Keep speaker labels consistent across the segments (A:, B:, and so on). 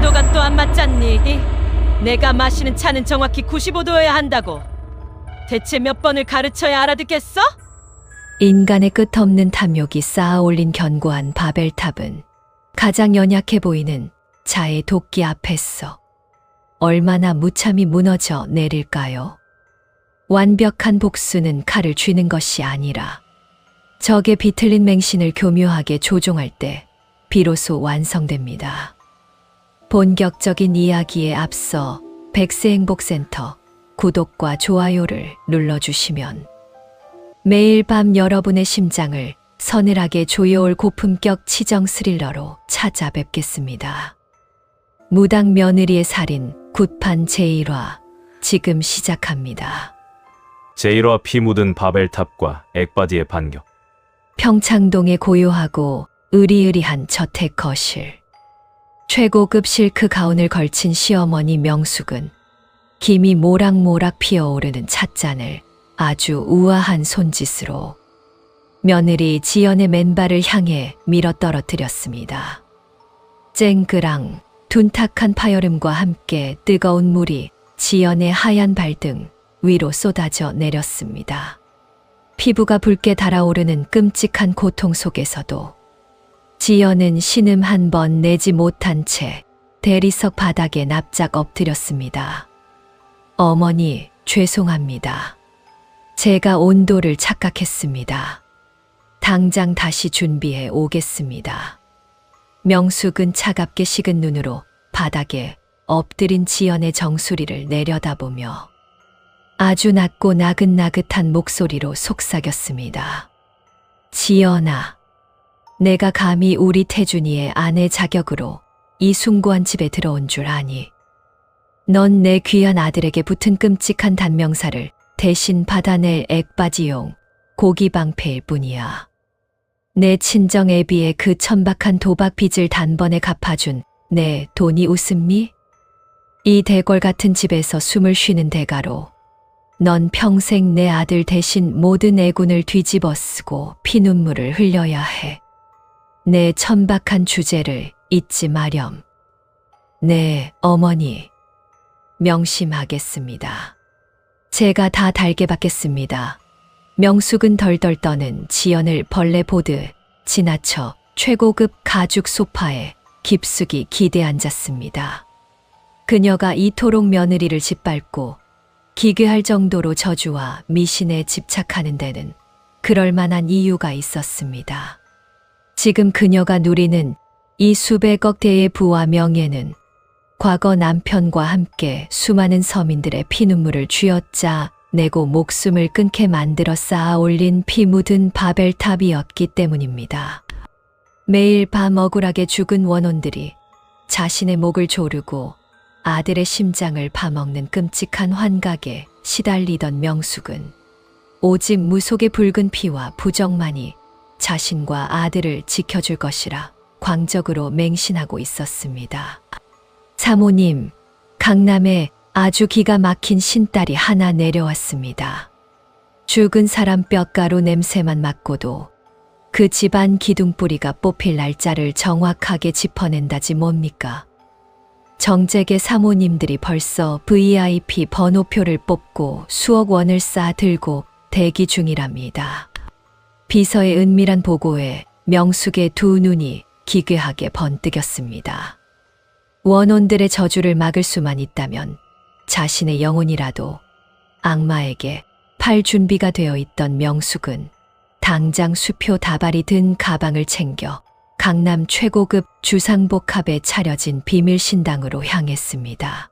A: 90도가 또 안 맞잖니? 내가 마시는 차는 정확히 95도여야 한다고. 대체 몇 번을 가르쳐야 알아듣겠어?
B: 인간의 끝없는 탐욕이 쌓아올린 견고한 바벨탑은 가장 연약해 보이는 자의 도끼 앞에서 얼마나 무참히 무너져 내릴까요? 완벽한 복수는 칼을 쥐는 것이 아니라 적의 비틀린 맹신을 교묘하게 조종할 때 비로소 완성됩니다. 본격적인 이야기에 앞서 백세행복센터 구독과 좋아요를 눌러주시면 매일 밤 여러분의 심장을 서늘하게 조여올 고품격 치정 스릴러로 찾아뵙겠습니다. 무당 며느리의 살인 굿판 제1화 지금 시작합니다.
C: 제1화 피 묻은 바벨탑과 액바디의 반격.
B: 평창동의 고요하고 으리으리한 저택 거실. 최고급 실크 가운을 걸친 시어머니 명숙은 김이 모락모락 피어오르는 찻잔을 아주 우아한 손짓으로 며느리 지연의 맨발을 향해 밀어 떨어뜨렸습니다. 쨍그랑 둔탁한 파여름과 함께 뜨거운 물이 지연의 하얀 발등 위로 쏟아져 내렸습니다. 피부가 붉게 달아오르는 끔찍한 고통 속에서도 지연은 신음 한 번 내지 못한 채 대리석 바닥에 납작 엎드렸습니다. 어머니, 죄송합니다. 제가 온도를 착각했습니다. 당장 다시 준비해 오겠습니다. 명숙은 차갑게 식은 눈으로 바닥에 엎드린 지연의 정수리를 내려다보며 아주 낮고 나긋나긋한 목소리로 속삭였습니다. 지연아, 내가 감히 우리 태준이의 아내 자격으로 이 숭고한 집에 들어온 줄 아니? 넌 내 귀한 아들에게 붙은 끔찍한 단명사를 대신 받아낼 액바지용 고기방패일 뿐이야. 내 친정 애비의 그 천박한 도박 빚을 단번에 갚아준 내 돈이 웃음니? 이 대궐 같은 집에서 숨을 쉬는 대가로 넌 평생 내 아들 대신 모든 애군을 뒤집어 쓰고 피눈물을 흘려야 해. 내 천박한 주제를 잊지 마렴. 네, 어머니. 명심하겠습니다. 제가 다 달게 받겠습니다. 명숙은 덜덜 떠는 지연을 벌레 보듯 지나쳐 최고급 가죽 소파에 깊숙이 기대 앉았습니다. 그녀가 이토록 며느리를 짓밟고 기괴할 정도로 저주와 미신에 집착하는 데는 그럴 만한 이유가 있었습니다. 지금 그녀가 누리는 이 수백억 대의 부와 명예는 과거 남편과 함께 수많은 서민들의 피눈물을 쥐어짜 내고 목숨을 끊게 만들어 쌓아 올린 피 묻은 바벨탑이었기 때문입니다. 매일 밤 억울하게 죽은 원혼들이 자신의 목을 조르고 아들의 심장을 파먹는 끔찍한 환각에 시달리던 명숙은 오직 무속의 붉은 피와 부정만이 자신과 아들을 지켜줄 것이라 광적으로 맹신하고 있었습니다. 사모님, 강남에 아주 기가 막힌 신딸이 하나 내려왔습니다. 죽은 사람 뼈가루 냄새만 맡고도 그 집안 기둥뿌리가 뽑힐 날짜를 정확하게 짚어낸다지 뭡니까? 정재계 사모님들이 벌써 VIP 번호표를 뽑고 수억 원을 쌓아 들고 대기 중이랍니다. 비서의 은밀한 보고에 명숙의 두 눈이 기괴하게 번뜩였습니다. 원혼들의 저주를 막을 수만 있다면 자신의 영혼이라도 악마에게 팔 준비가 되어 있던 명숙은 당장 수표 다발이 든 가방을 챙겨 강남 최고급 주상복합에 차려진 비밀 신당으로 향했습니다.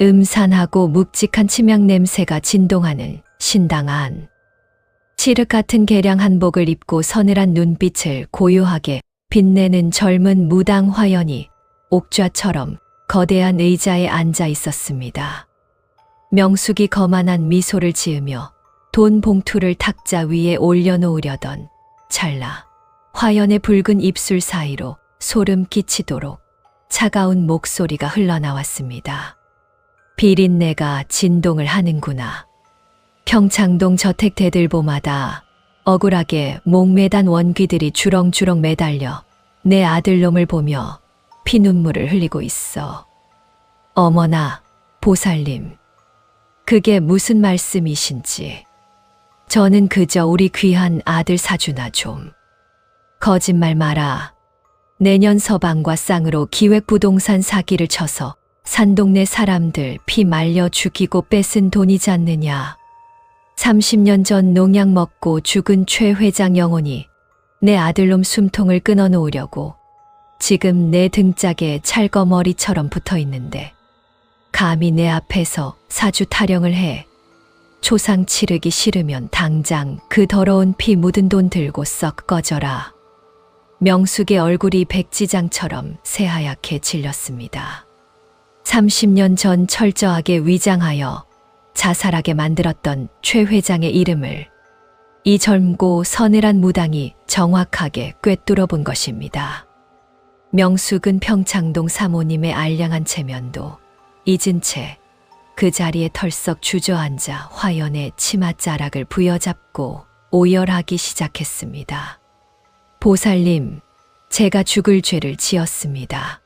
B: 음산하고 묵직한 치명 냄새가 진동하는 신당 안. 칠흑 같은 개량 한복을 입고 서늘한 눈빛을 고요하게 빛내는 젊은 무당 화연이 옥좌처럼 거대한 의자에 앉아 있었습니다. 명숙이 거만한 미소를 지으며 돈 봉투를 탁자 위에 올려놓으려던 찰나 화연의 붉은 입술 사이로 소름 끼치도록 차가운 목소리가 흘러나왔습니다. 비린내가 진동을 하는구나. 평창동 저택 대들보마다 억울하게 목매단 원귀들이 주렁주렁 매달려 내 아들놈을 보며 피눈물을 흘리고 있어. 어머나, 보살님. 그게 무슨 말씀이신지. 저는 그저 우리 귀한 아들 사주나 좀. 거짓말 마라. 내년 서방과 쌍으로 기획부동산 사기를 쳐서 산동네 사람들 피 말려 죽이고 뺏은 돈이지 않느냐. 30년 전 농약 먹고 죽은 최 회장 영혼이 내 아들놈 숨통을 끊어놓으려고 지금 내 등짝에 찰거머리처럼 붙어 있는데 감히 내 앞에서 사주 타령을 해. 초상 치르기 싫으면 당장 그 더러운 피 묻은 돈 들고 썩 꺼져라. 명숙의 얼굴이 백지장처럼 새하얗게 질렸습니다. 30년 전 철저하게 위장하여 자살하게 만들었던 최 회장의 이름을 이 젊고 서늘한 무당이 정확하게 꿰뚫어 본 것입니다. 명숙은 평창동 사모님의 알량한 체면도 잊은 채 그 자리에 털썩 주저앉아 화연의 치맛자락을 부여잡고 오열하기 시작했습니다. 보살님, 제가 죽을 죄를 지었습니다.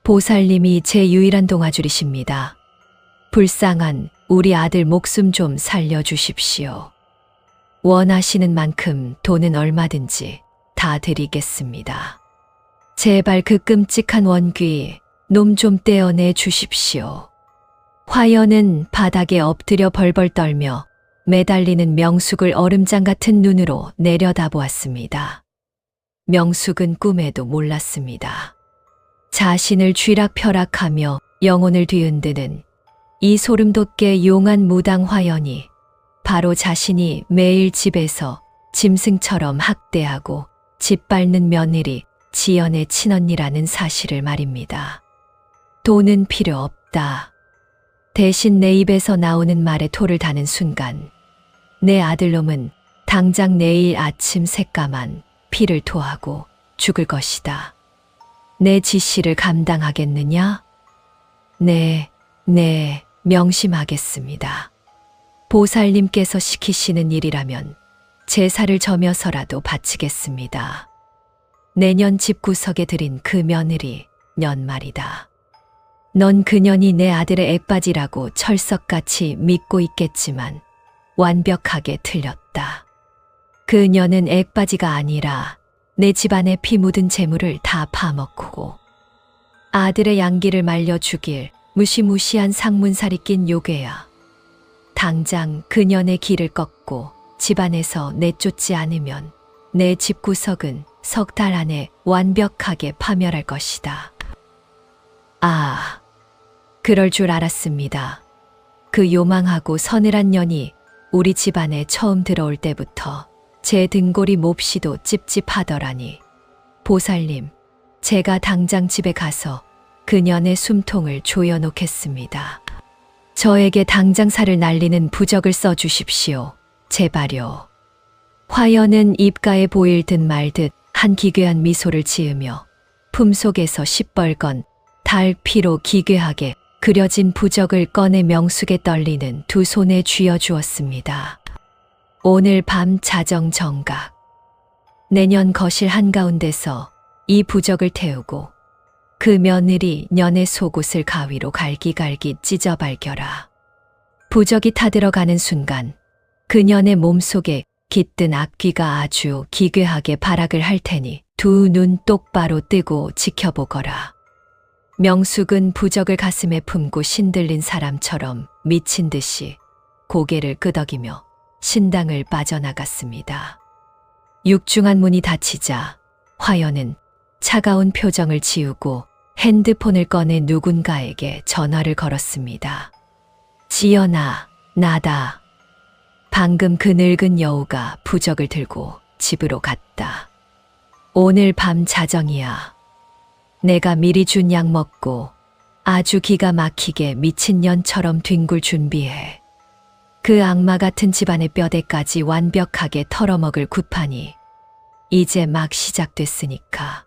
B: 보살님이 제 유일한 동아줄이십니다. 불쌍한 우리 아들 목숨 좀 살려주십시오. 원하시는 만큼 돈은 얼마든지 다 드리겠습니다. 제발 그 끔찍한 원귀 놈 좀 떼어내 주십시오. 화연은 바닥에 엎드려 벌벌 떨며 매달리는 명숙을 얼음장 같은 눈으로 내려다보았습니다. 명숙은 꿈에도 몰랐습니다. 자신을 쥐락펴락하며 영혼을 뒤흔드는 이 소름 돋게 용한 무당 화연이 바로 자신이 매일 집에서 짐승처럼 학대하고 짓밟는 며느리 지연의 친언니라는 사실을 말입니다. 돈은 필요 없다. 대신 내 입에서 나오는 말에 토를 다는 순간 내 아들놈은 당장 내일 아침 새까만 피를 토하고 죽을 것이다. 내 지시를 감당하겠느냐? 네, 명심하겠습니다. 보살님께서 시키시는 일이라면 제사를 저며서라도 바치겠습니다. 내년 집구석에 들인 그 며느리 년말이다. 넌 그년이 내 아들의 액바지라고 철석같이 믿고 있겠지만 완벽하게 틀렸다. 그녀는 액바지가 아니라 내 집안의 피 묻은 재물을 다 파먹고 아들의 양기를 말려 죽일 무시무시한 상문살이 낀 요괴야. 당장 그년의 길을 꺾고 집안에서 내쫓지 않으면 내 집구석은 석 달 안에 완벽하게 파멸할 것이다. 아, 그럴 줄 알았습니다. 그 요망하고 서늘한 년이 우리 집안에 처음 들어올 때부터 제 등골이 몹시도 찝찝하더라니. 보살님, 제가 당장 집에 가서 그년의 숨통을 조여놓겠습니다. 저에게 당장 살을 날리는 부적을 써주십시오. 제발요. 화연은 입가에 보일 듯 말 듯 한 기괴한 미소를 지으며 품속에서 시뻘건 달 피로 기괴하게 그려진 부적을 꺼내 명숙에 떨리는 두 손에 쥐어주었습니다. 오늘 밤 자정 정각. 내년 거실 한가운데서 이 부적을 태우고 그 며느리 년의 속옷을 가위로 갈기갈기 찢어 발겨라. 부적이 타들어가는 순간 그년의 몸속에 깃든 악귀가 아주 기괴하게 발악을 할 테니 두 눈 똑바로 뜨고 지켜보거라. 명숙은 부적을 가슴에 품고 신들린 사람처럼 미친 듯이 고개를 끄덕이며 신당을 빠져나갔습니다. 육중한 문이 닫히자 화연은 차가운 표정을 지우고 핸드폰을 꺼내 누군가에게 전화를 걸었습니다. 지연아, 나다. 방금 그 늙은 여우가 부적을 들고 집으로 갔다. 오늘 밤 자정이야. 내가 미리 준 약 먹고 아주 기가 막히게 미친년처럼 뒹굴 준비해. 그 악마 같은 집안의 뼈대까지 완벽하게 털어먹을 굿판이 이제 막 시작됐으니까.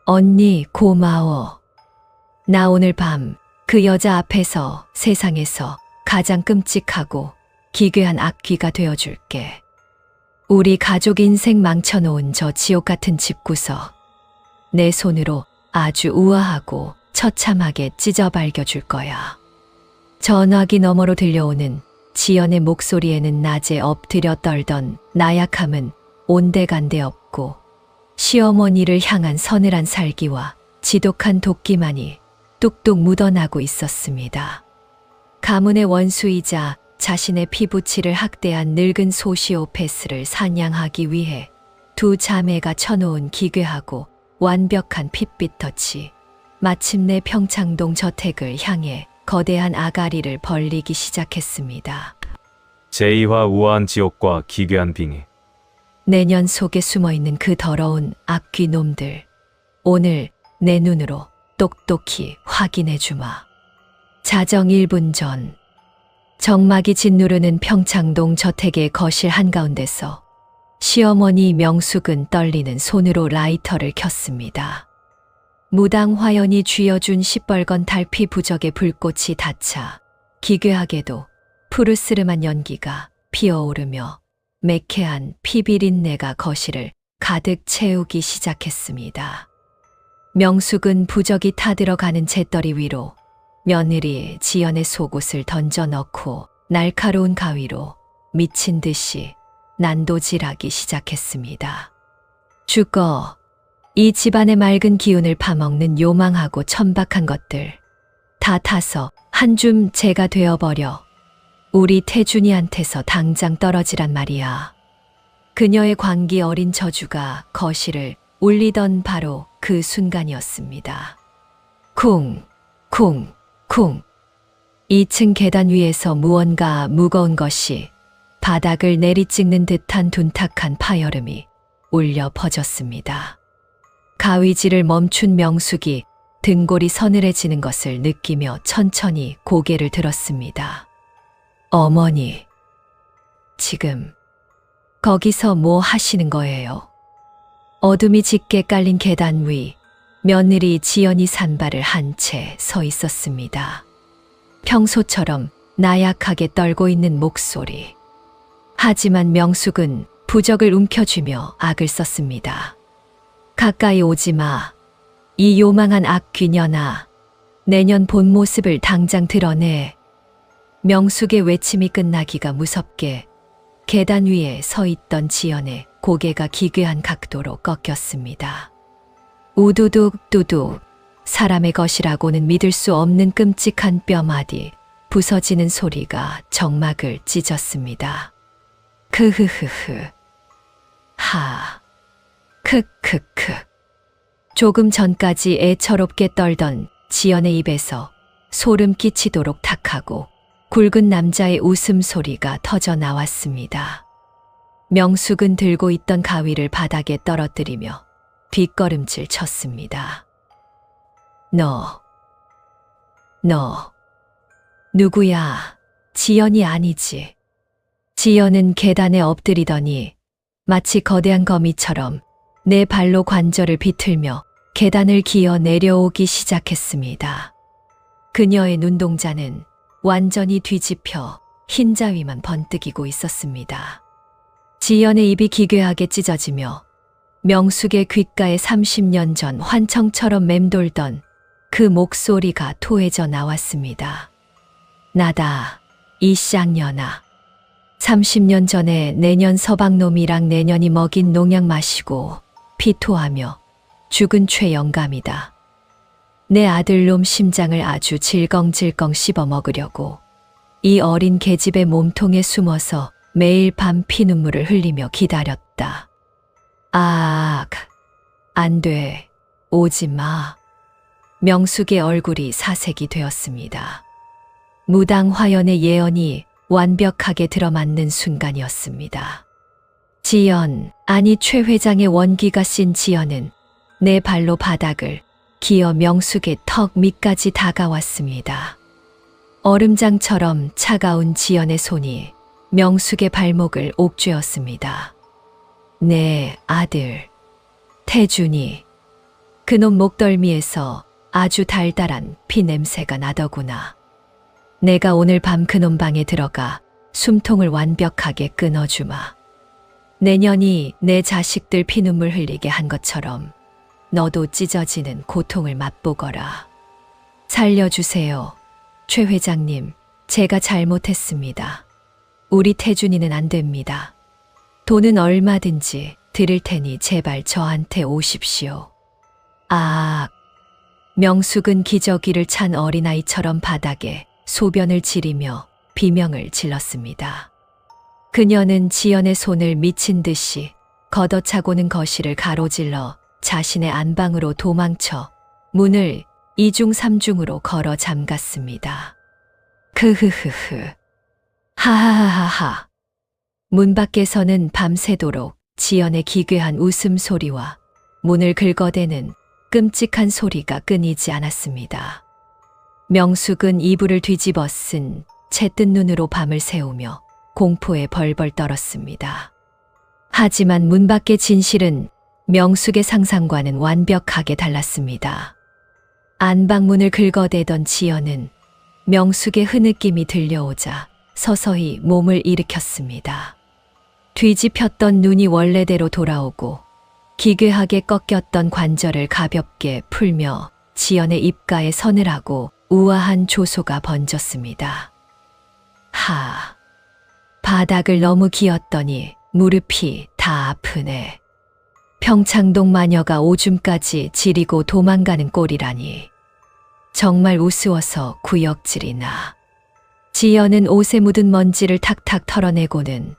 B: 언니 고마워. 나 오늘 밤 그 여자 앞에서 세상에서 가장 끔찍하고 기괴한 악귀가 되어줄게. 우리 가족 인생 망쳐놓은 저 지옥 같은 집구석 내 손으로 아주 우아하고 처참하게 찢어 발겨줄 거야. 전화기 너머로 들려오는 지연의 목소리에는 낮에 엎드려 떨던 나약함은 온데간데 없고 시어머니를 향한 서늘한 살기와 지독한 도끼만이 뚝뚝 묻어나고 있었습니다. 가문의 원수이자 자신의 피부치를 학대한 늙은 소시오패스를 사냥하기 위해 두 자매가 쳐놓은 기괴하고 완벽한 핏빛덫이 마침내 평창동 저택을 향해 거대한 아가리를 벌리기 시작했습니다.
C: 제2화 우아한 지옥과 기괴한 빙의.
B: 내년 속에 숨어있는 그 더러운 악귀 놈들. 오늘 내 눈으로 똑똑히 확인해 주마. 자정 1분 전 정막이 짓누르는 평창동 저택의 거실 한가운데서 시어머니 명숙은 떨리는 손으로 라이터를 켰습니다. 무당 화연이 쥐어준 시뻘건 달피 부적의 불꽃이 닫자 기괴하게도 푸르스름한 연기가 피어오르며 매캐한 피비린내가 거실을 가득 채우기 시작했습니다. 명숙은 부적이 타들어가는 잿더리 위로 며느리 지연의 속옷을 던져 넣고 날카로운 가위로 미친 듯이 난도질하기 시작했습니다. 죽어. 이 집안의 맑은 기운을 파먹는 요망하고 천박한 것들 다 타서 한 줌 재가 되어버려. 우리 태준이한테서 당장 떨어지란 말이야. 그녀의 광기 어린 저주가 거실을 울리던 바로 그 순간이었습니다. 쿵, 쿵, 쿵. 2층 계단 위에서 무언가 무거운 것이 바닥을 내리찍는 듯한 둔탁한 파열음이 울려 퍼졌습니다. 가위질을 멈춘 명숙이 등골이 서늘해지는 것을 느끼며 천천히 고개를 들었습니다. 어머니, 지금 거기서 뭐 하시는 거예요? 어둠이 짙게 깔린 계단 위 며느리 지연이 산발을 한 채 서 있었습니다. 평소처럼 나약하게 떨고 있는 목소리. 하지만 명숙은 부적을 움켜쥐며 악을 썼습니다. 가까이 오지 마. 이 요망한 악귀년아. 내년 본 모습을 당장 드러내. 명숙의 외침이 끝나기가 무섭게 계단 위에 서 있던 지연의 고개가 기괴한 각도로 꺾였습니다. 우두둑 두둑. 사람의 것이라고는 믿을 수 없는 끔찍한 뼈마디 부서지는 소리가 정막을 찢었습니다. 크흐흐흐. 하. 크크크. 조금 전까지 애처롭게 떨던 지연의 입에서 소름 끼치도록 탁하고 굵은 남자의 웃음소리가 터져 나왔습니다. 명숙은 들고 있던 가위를 바닥에 떨어뜨리며 뒷걸음질 쳤습니다. 너 누구야? 지연이 아니지. 지연은 계단에 엎드리더니 마치 거대한 거미처럼 내 발로 관절을 비틀며 계단을 기어 내려오기 시작했습니다. 그녀의 눈동자는 완전히 뒤집혀 흰자위만 번뜩이고 있었습니다. 지연의 입이 기괴하게 찢어지며 명숙의 귓가에 30년 전 환청처럼 맴돌던 그 목소리가 토해져 나왔습니다. 나다, 이 쌍년아. 30년 전에 내년 서방놈이랑 내년이 먹인 농약 마시고 피토하며 죽은 최영감이다. 내 아들놈 심장을 아주 질겅질겅 씹어 먹으려고 이 어린 계집의 몸통에 숨어서 매일 밤 피눈물을 흘리며 기다렸다. 안 돼. 오지 마. 명숙의 얼굴이 사색이 되었습니다. 무당 화연의 예언이 완벽하게 들어맞는 순간이었습니다. 지연, 아니 최 회장의 원기가 씬 지연은 내 발로 바닥을 기어 명숙의 턱 밑까지 다가왔습니다. 얼음장처럼 차가운 지연의 손이 명숙의 발목을 옥죄었습니다. 내 아들, 태준이. 그놈 목덜미에서 아주 달달한 피 냄새가 나더구나. 내가 오늘 밤 그놈 방에 들어가 숨통을 완벽하게 끊어주마. 내년이 내 자식들 피눈물 흘리게 한 것처럼 너도 찢어지는 고통을 맛보거라. 살려주세요. 최 회장님, 제가 잘못했습니다. 우리 태준이는 안 됩니다. 돈은 얼마든지 드릴 테니 제발 저한테 오십시오. 아, 명숙은 기저귀를 찬 어린아이처럼 바닥에 소변을 지리며 비명을 질렀습니다. 그녀는 지연의 손을 미친 듯이 걷어차고는 거실을 가로질러 자신의 안방으로 도망쳐 문을 이중삼중으로 걸어 잠갔습니다. 크흐흐흐. 하하하하하. 문 밖에서는 밤새도록 지연의 기괴한 웃음소리와 문을 긁어대는 끔찍한 소리가 끊이지 않았습니다. 명숙은 이불을 뒤집어 쓴 채뜬 눈으로 밤을 새우며 공포에 벌벌 떨었습니다. 하지만 문 밖의 진실은 명숙의 상상과는 완벽하게 달랐습니다. 안방문을 긁어대던 지연은 명숙의 흐느낌이 들려오자 서서히 몸을 일으켰습니다. 뒤집혔던 눈이 원래대로 돌아오고 기괴하게 꺾였던 관절을 가볍게 풀며 지연의 입가에 서늘하고 우아한 조소가 번졌습니다. 하, 바닥을 너무 기었더니 무릎이 다 아프네. 평창동 마녀가 오줌까지 지리고 도망가는 꼴이라니. 정말 우스워서 구역질이나. 지연은 옷에 묻은 먼지를 탁탁 털어내고는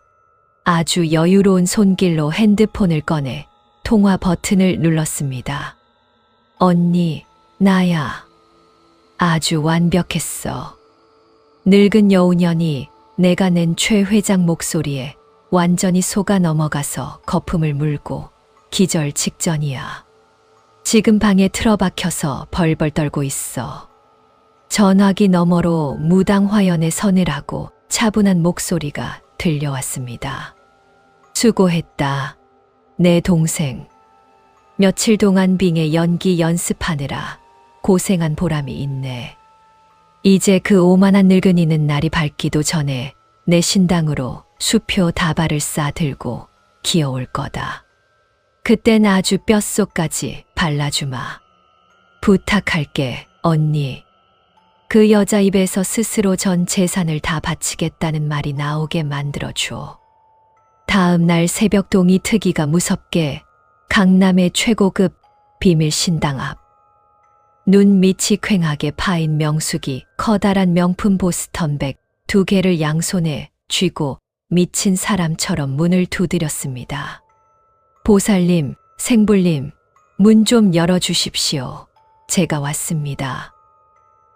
B: 아주 여유로운 손길로 핸드폰을 꺼내 통화 버튼을 눌렀습니다. 언니, 나야. 아주 완벽했어. 늙은 여우년이 내가 낸 최 회장 목소리에 완전히 속아 넘어가서 거품을 물고 기절 직전이야. 지금 방에 틀어박혀서 벌벌 떨고 있어. 전화기 너머로 무당 화연의 서늘하고 차분한 목소리가 들려왔습니다. 수고했다. 내 동생. 며칠 동안 빙의 연기 연습하느라 고생한 보람이 있네. 이제 그 오만한 늙은이는 날이 밝기도 전에 내 신당으로 수표 다발을 싸들고 기어올 거다. 그땐 아주 뼛속까지 발라주마. 부탁할게, 언니. 그 여자 입에서 스스로 전 재산을 다 바치겠다는 말이 나오게 만들어줘. 다음 날 새벽 동이 트기가 무섭게 강남의 최고급 비밀 신당 앞. 눈 밑이 퀭하게 파인 명숙이 커다란 명품 보스턴백 2개를 양손에 쥐고 미친 사람처럼 문을 두드렸습니다. 보살님, 생불님, 문 좀 열어주십시오. 제가 왔습니다.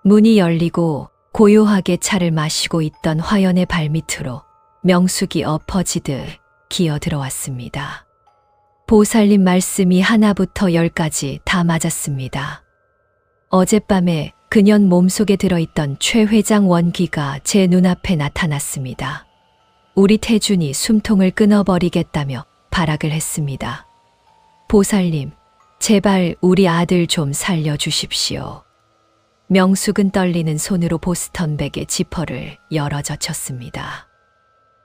B: 문이 열리고 고요하게 차를 마시고 있던 화연의 발밑으로 명숙이 엎어지듯 기어 들어왔습니다. 보살님 말씀이 하나부터 10까지 다 맞았습니다. 어젯밤에 그년 몸속에 들어있던 최 회장 원기가 제 눈앞에 나타났습니다. 우리 태준이 숨통을 끊어버리겠다며 발악을 했습니다. 보살님, 제발 우리 아들 좀 살려주십시오. 명숙은 떨리는 손으로 보스턴백의 지퍼를 열어 젖혔습니다.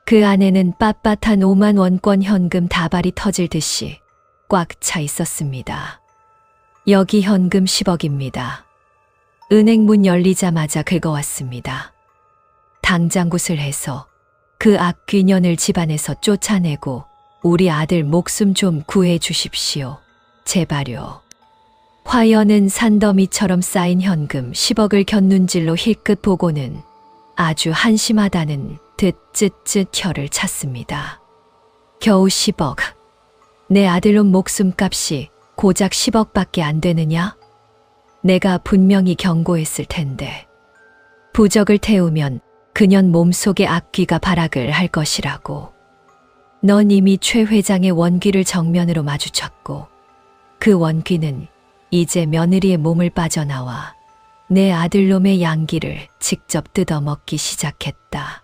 B: 그 안에는 빳빳한 5만 원권 현금 다발이 터질 듯이 꽉 차 있었습니다. 여기 현금 10억입니다. 은행 문 열리자마자 긁어왔습니다. 당장 구슬해서 그 악귀년을 집안에서 쫓아내고 우리 아들 목숨 좀 구해 주십시오. 제발요. 화연은 산더미처럼 쌓인 현금 10억을 곁눈질로 힐끗 보고는 아주 한심하다는 듯 쯧쯧 혀를 찼습니다. 겨우 10억. 내 아들놈 목숨값이 고작 10억밖에 안 되느냐? 내가 분명히 경고했을 텐데. 부적을 태우면 그년 몸속에 악귀가 발악을 할 것이라고. 넌 이미 최 회장의 원귀를 정면으로 마주쳤고 그 원귀는 이제 며느리의 몸을 빠져나와 내 아들놈의 양기를 직접 뜯어먹기 시작했다.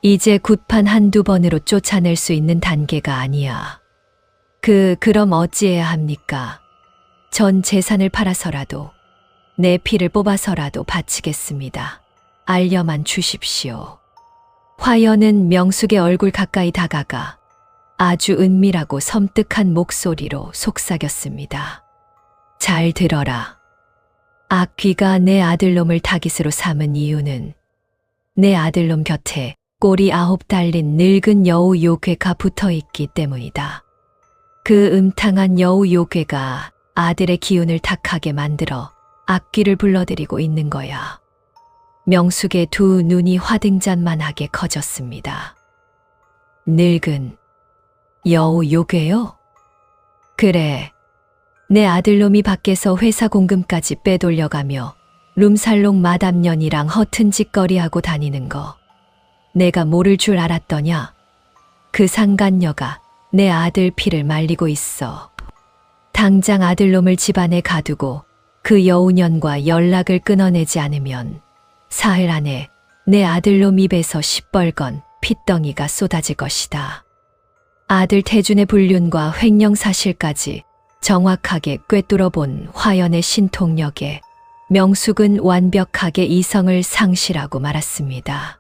B: 이제 굿판 한두 번으로 쫓아낼 수 있는 단계가 아니야. 그럼 어찌해야 합니까? 전 재산을 팔아서라도 내 피를 뽑아서라도 바치겠습니다. 알려만 주십시오. 화연은 명숙의 얼굴 가까이 다가가 아주 은밀하고 섬뜩한 목소리로 속삭였습니다. 잘 들어라. 악귀가 내 아들놈을 타깃으로 삼은 이유는 내 아들놈 곁에 꼬리 9 달린 늙은 여우 요괴가 붙어 있기 때문이다. 그 음탕한 여우 요괴가 아들의 기운을 탁하게 만들어 악귀를 불러들이고 있는 거야. 명숙의 두 눈이 화등잔만하게 커졌습니다. 늙은 여우 요괴요? 그래. 내 아들놈이 밖에서 회사 공금까지 빼돌려가며 룸살롱 마담년이랑 허튼 짓거리하고 다니는 거 내가 모를 줄 알았더냐? 그 상간녀가 내 아들 피를 말리고 있어. 당장 아들놈을 집안에 가두고 그 여우년과 연락을 끊어내지 않으면 사흘 안에 내 아들놈 입에서 시뻘건 핏덩이가 쏟아질 것이다. 아들 태준의 불륜과 횡령 사실까지 정확하게 꿰뚫어 본 화연의 신통력에 명숙은 완벽하게 이성을 상실하고 말았습니다.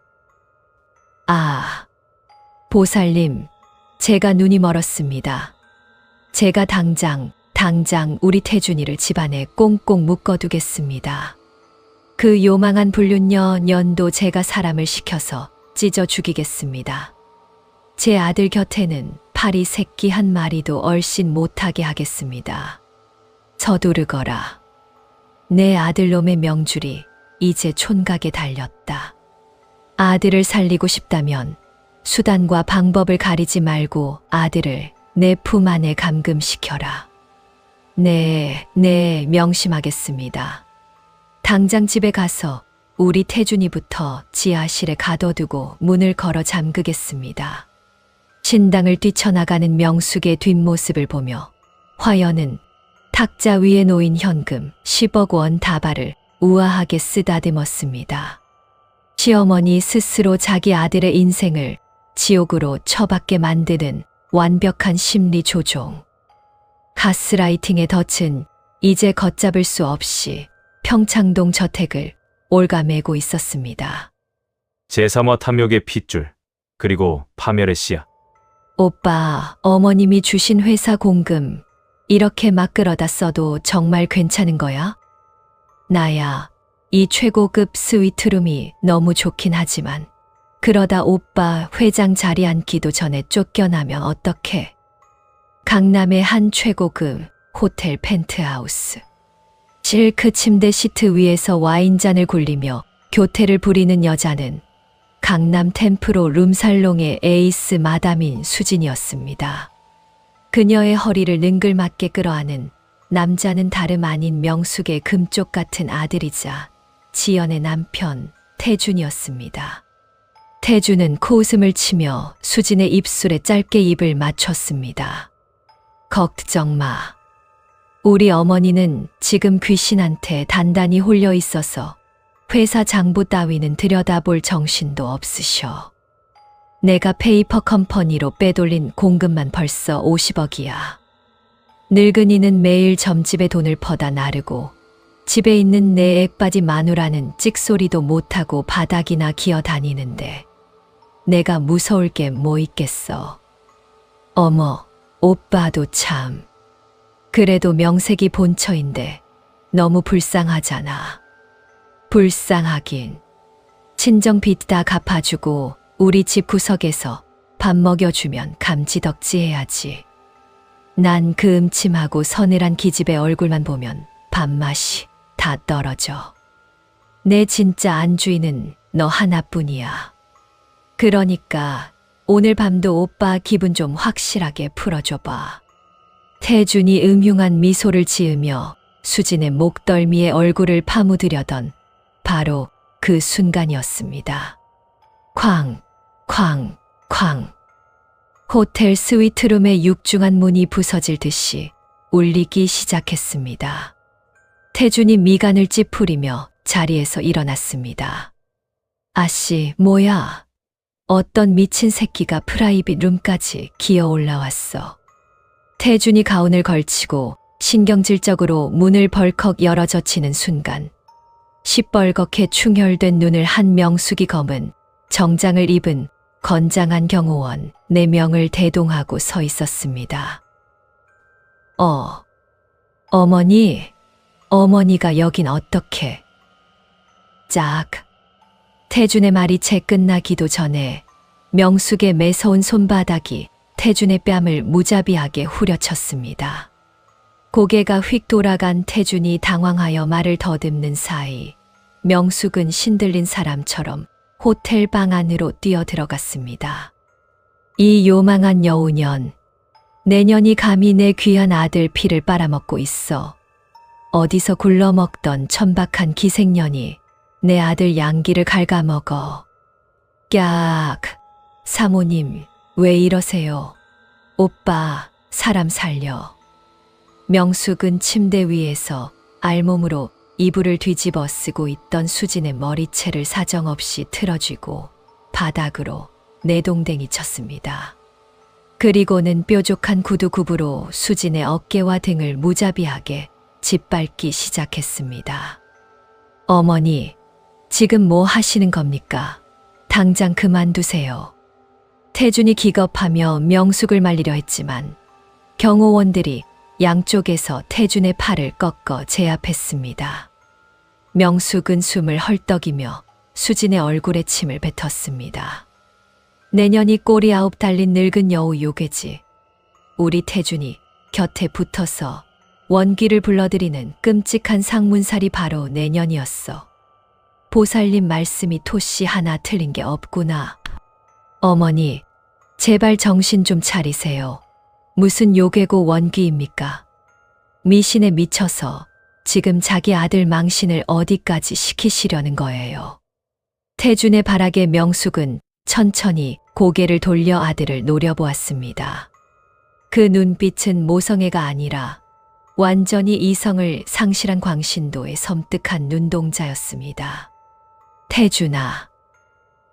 B: 아, 보살님, 제가 눈이 멀었습니다. 제가 당장 우리 태준이를 집안에 꽁꽁 묶어두겠습니다. 그 요망한 불륜녀 년도 제가 사람을 시켜서 찢어 죽이겠습니다. 제 아들 곁에는 파리 새끼 한 마리도 얼씬 못하게 하겠습니다. 서두르거라. 내 아들놈의 명줄이 이제 촌각에 달렸다. 아들을 살리고 싶다면 수단과 방법을 가리지 말고 아들을 내 품 안에 감금시켜라. 네, 명심하겠습니다. 당장 집에 가서 우리 태준이부터 지하실에 가둬두고 문을 걸어 잠그겠습니다. 신당을 뛰쳐나가는 명숙의 뒷모습을 보며 화연은 탁자 위에 놓인 현금 10억 원 다발을 우아하게 쓰다듬었습니다. 시어머니 스스로 자기 아들의 인생을 지옥으로 처박게 만드는 완벽한 심리 조종. 가스라이팅의 덫은 이제 걷잡을 수 없이 평창동 저택을 올가매고 있었습니다.
C: 제3화 탐욕의 핏줄, 그리고 파멸의 씨앗.
B: 오빠, 어머님이 주신 회사 공금 이렇게 막 끌어다 써도 정말 괜찮은 거야? 나야, 이 최고급 스위트룸이 너무 좋긴 하지만 그러다 오빠 회장 자리 앉기도 전에 쫓겨나면 어떡해? 강남의 한 최고급 호텔 펜트하우스. 실크 침대 시트 위에서 와인잔을 굴리며 교태를 부리는 여자는 강남 템프로 룸살롱의 에이스 마담인 수진이었습니다. 그녀의 허리를 능글맞게 끌어안은 남자는 다름 아닌 명숙의 금쪽 같은 아들이자 지연의 남편 태준이었습니다. 태준은 코웃음을 치며 수진의 입술에 짧게 입을 맞췄습니다. 걱정 마. 우리 어머니는 지금 귀신한테 단단히 홀려 있어서 회사 장부 따위는 들여다볼 정신도 없으셔. 내가 페이퍼 컴퍼니로 빼돌린 공금만 벌써 50억이야. 늙은이는 매일 점집에 돈을 퍼다 나르고 집에 있는 내 액바지 마누라는 찍소리도 못하고 바닥이나 기어다니는데 내가 무서울 게 뭐 있겠어. 어머, 오빠도 참. 그래도 명색이 본처인데 너무 불쌍하잖아. 불쌍하긴. 친정 빚 다 갚아주고 우리 집 구석에서 밥 먹여주면 감지덕지 해야지. 난 그 음침하고 서늘한 기집의 얼굴만 보면 밥맛이 다 떨어져. 내 진짜 안주인은 너 하나뿐이야. 그러니까 오늘 밤도 오빠 기분 좀 확실하게 풀어줘봐. 태준이 음흉한 미소를 지으며 수진의 목덜미에 얼굴을 파묻으려던 바로 그 순간이었습니다. 쾅, 쾅, 쾅. 호텔 스위트룸의 육중한 문이 부서질 듯이 울리기 시작했습니다. 태준이 미간을 찌푸리며 자리에서 일어났습니다. 아씨, 뭐야? 어떤 미친 새끼가 프라이빗 룸까지 기어 올라왔어. 태준이 가운을 걸치고 신경질적으로 문을 벌컥 열어 젖히는 순간 시뻘겋게 충혈된 눈을 한 명숙이 검은 정장을 입은 건장한 경호원 4명을 대동하고 서 있었습니다. 어머니, 어머니가 여긴 어떻게? 짝. 태준의 말이 채 끝나기도 전에 명숙의 매서운 손바닥이 태준의 뺨을 무자비하게 후려쳤습니다. 고개가 휙 돌아간 태준이 당황하여 말을 더듬는 사이 명숙은 신들린 사람처럼 호텔 방 안으로 뛰어들어갔습니다. 이 요망한 여우년, 내년이 감히 내 귀한 아들 피를 빨아먹고 있어. 어디서 굴러먹던 천박한 기생년이 내 아들 양기를 갉아먹어. 깍. 사모님, 왜 이러세요? 오빠, 사람 살려. 명숙은 침대 위에서 알몸으로 이불을 뒤집어 쓰고 있던 수진의 머리채를 사정없이 틀어쥐고 바닥으로 내동댕이 쳤습니다. 그리고는 뾰족한 구두굽으로 수진의 어깨와 등을 무자비하게 짓밟기 시작했습니다. 어머니, 지금 뭐 하시는 겁니까? 당장 그만두세요. 태준이 기겁하며 명숙을 말리려 했지만 경호원들이 양쪽에서 태준의 팔을 꺾어 제압했습니다. 명숙은 숨을 헐떡이며 수진의 얼굴에 침을 뱉었습니다. 내년이 꼬리 9 달린 늙은 여우 요괴지. 우리 태준이 곁에 붙어서 원기를 불러들이는 끔찍한 상문살이 바로 내년이었어. 보살님 말씀이 토씨 하나 틀린 게 없구나. 어머니, 제발 정신 좀 차리세요. 무슨 요괴고 원기입니까? 미신에 미쳐서 지금 자기 아들 망신을 어디까지 시키시려는 거예요. 태준의 발악에 명숙은 천천히 고개를 돌려 아들을 노려보았습니다. 그 눈빛은 모성애가 아니라 완전히 이성을 상실한 광신도의 섬뜩한 눈동자였습니다. 태준아,